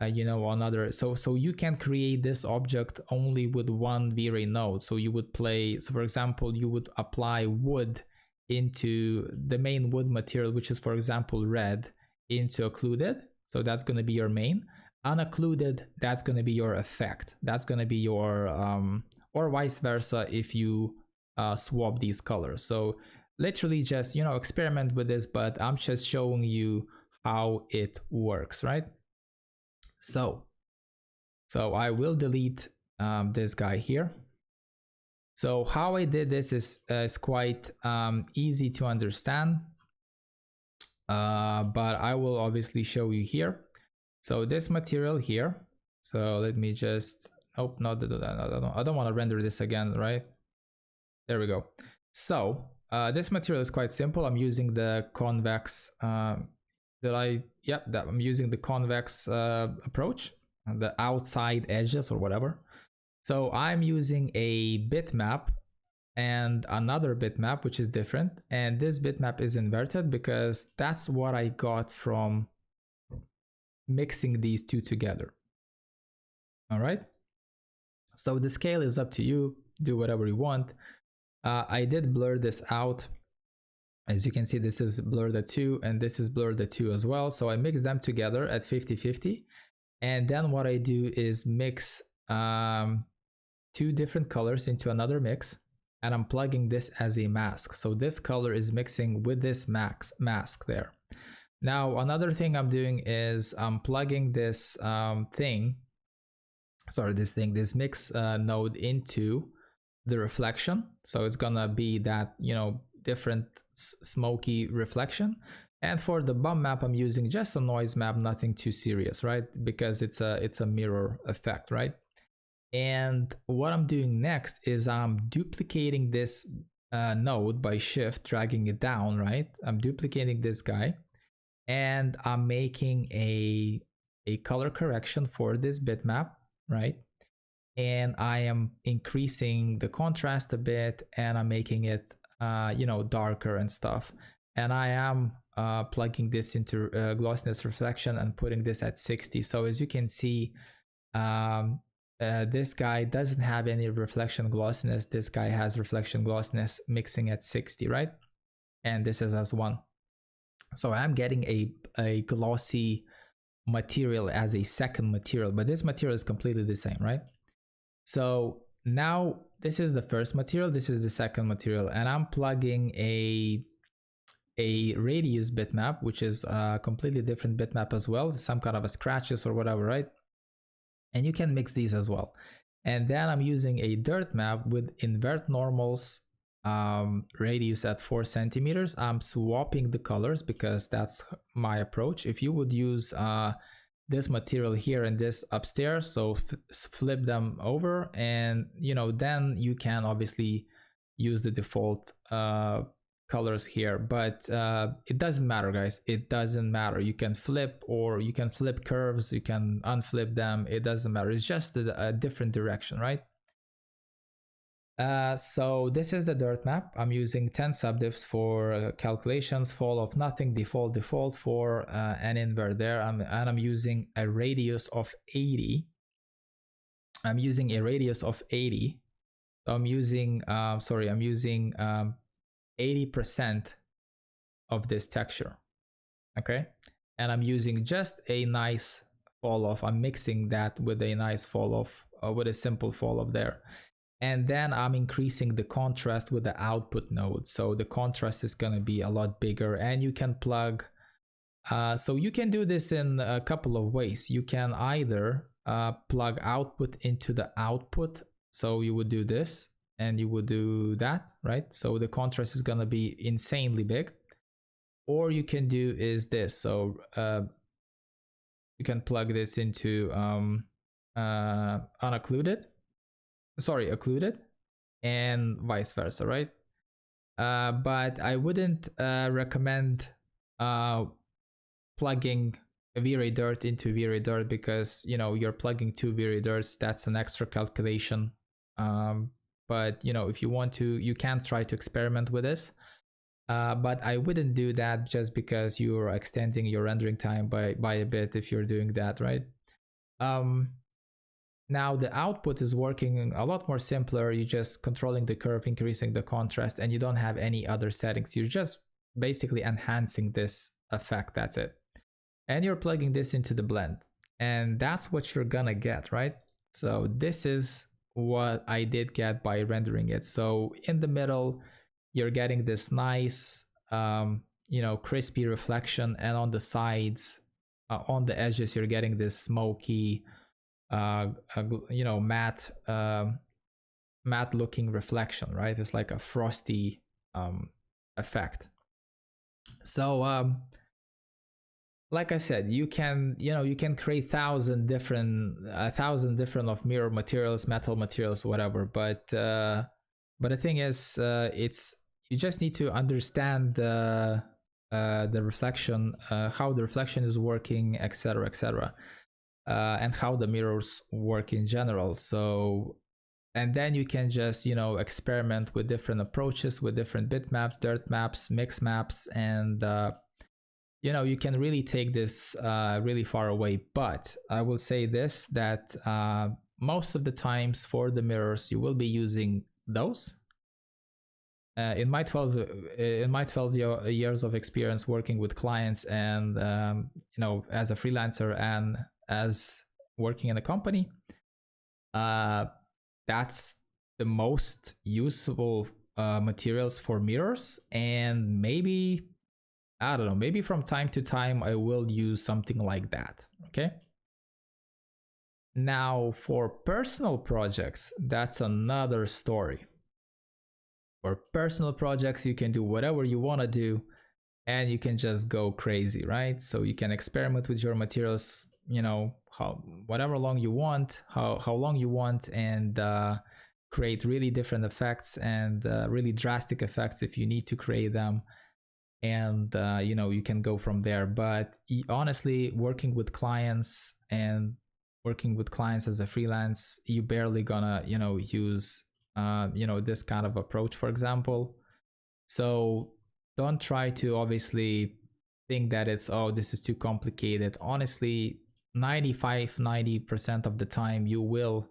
another. So you can create this object only with one V-Ray node. So you would so for example, you would apply wood into the main wood material, which is, for example, red, into occluded. So that's going to be your main. Unoccluded, that's going to be your effect. That's going to be your, or vice versa if you swap these colors. So literally just, experiment with this, but I'm just showing you how it works, right? So I will delete this guy here. So how I did this is quite easy to understand, but I will obviously show you here. So this material here, so let me just, nope, I don't want to render this again, right? There we go. So this material is quite simple. I'm using the convex, I'm using the convex approach, the outside edges or whatever. So I'm using a bitmap and another bitmap, which is different. And this bitmap is inverted because that's what I got from mixing these two together. All right. So the scale is up to you. Do whatever you want. I did blur this out. As you can see, this is blur the 2 and this is blur the 2 as well. So I mix them together at 50-50. And then what I do is mix 2 different colors into another mix. And I'm plugging this as a mask. So this color is mixing with this mask there. Now, another thing I'm doing is I'm plugging this this mix node into the reflection. So it's gonna be that, different smoky reflection. And for the bump map, I'm using just a noise map, nothing too serious, right? Because it's a mirror effect, right? And what I'm doing next is I'm duplicating this node by shift, dragging it down, right? I'm duplicating this guy. And I'm making a color correction for this bitmap, right? And I am increasing the contrast a bit, and I'm making it, darker and stuff. And I am plugging this into glossiness reflection and putting this at 60. So as you can see, this guy doesn't have any reflection glossiness. This guy has reflection glossiness mixing at 60, right? And this is as 1. So I'm getting a glossy material as a second material, but this material is completely the same, right? So now this is the first material, this is the second material, and I'm plugging a radius bitmap, which is a completely different bitmap as well, some kind of a scratches or whatever, right? And you can mix these as well. And then I'm using a dirt map with invert normals, radius at 4 centimeters. I'm swapping the colors because that's my approach. If you would use this material here and this upstairs, so flip them over, and then you can obviously use the default colors here, but it doesn't matter, guys. It doesn't matter. You can flip, or you can flip curves, you can unflip them. It doesn't matter. It's just a different direction, right? So this is the dirt map. I'm using 10 subdifs for calculations, fall of nothing, default for an invert there. And I'm using a radius of 80. I'm using a radius of 80. So I'm using, I'm using 80% of this texture, okay? And I'm using just a nice fall off. I'm mixing that with a nice fall off, with a simple fall off there. And then I'm increasing the contrast with the output node. So the contrast is gonna be a lot bigger, and you can plug, so you can do this in a couple of ways. You can either plug output into the output. So you would do this, and you would do that, right? So the contrast is gonna be insanely big. Or you can do is this. So you can plug this into occluded, and vice versa, right? But I wouldn't recommend plugging V-Ray dirt into V-Ray dirt, because you're plugging two V-Ray dirts. That's an extra calculation. But if you want to, you can try to experiment with this. But I wouldn't do that, just because you're extending your rendering time by a bit if you're doing that, right? Now the output is working a lot more simpler. You're just controlling the curve, increasing the contrast, and you don't have any other settings. You're just basically enhancing this effect, that's it. And you're plugging this into the blend, and that's what you're gonna get, right? So this is what I did get by rendering it. So in the middle, you're getting this nice, crispy reflection, and on the sides, on the edges, you're getting this smoky, matte looking reflection, right? It's like a frosty effect. So like I said, you can create 1,000 different of mirror materials, metal materials, whatever. But the thing is, you just need to understand the reflection, how the reflection is working, etc., etc., and how the mirrors work in general. So, and then you can just experiment with different approaches, with different bitmaps, dirt maps, mix maps, and you can really take this really far away. But I will say this, that most of the times for the mirrors, you will be using those. In my 12 years of experience working with clients, and as a freelancer and as working in a company, that's the most useful materials for mirrors. And maybe, I don't know, maybe from time to time I will use something like that, okay? Now for personal projects, that's another story. For personal projects, you can do whatever you want to do, and you can just go crazy, right? So you can experiment with your materials, whatever long you want, how long you want, and create really different effects, and really drastic effects if you need to create them. And you can go from there. But honestly, working with clients as a freelance, you barely gonna use this kind of approach, for example. So don't try to obviously think that it's, oh, this is too complicated. Honestly, 90% of the time you will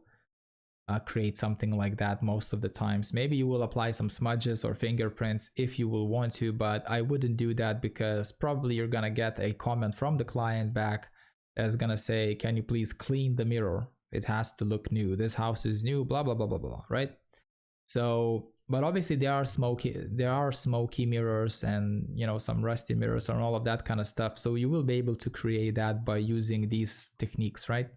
create something like that. Most of the times, maybe you will apply some smudges or fingerprints if you will want to, but I wouldn't do that, because probably you're gonna get a comment from the client back that's gonna say, can you please clean the mirror, it has to look new, this house is new, blah blah blah blah blah, right? So, but obviously there are smoky mirrors, and some rusty mirrors and all of that kind of stuff. So you will be able to create that by using these techniques, right?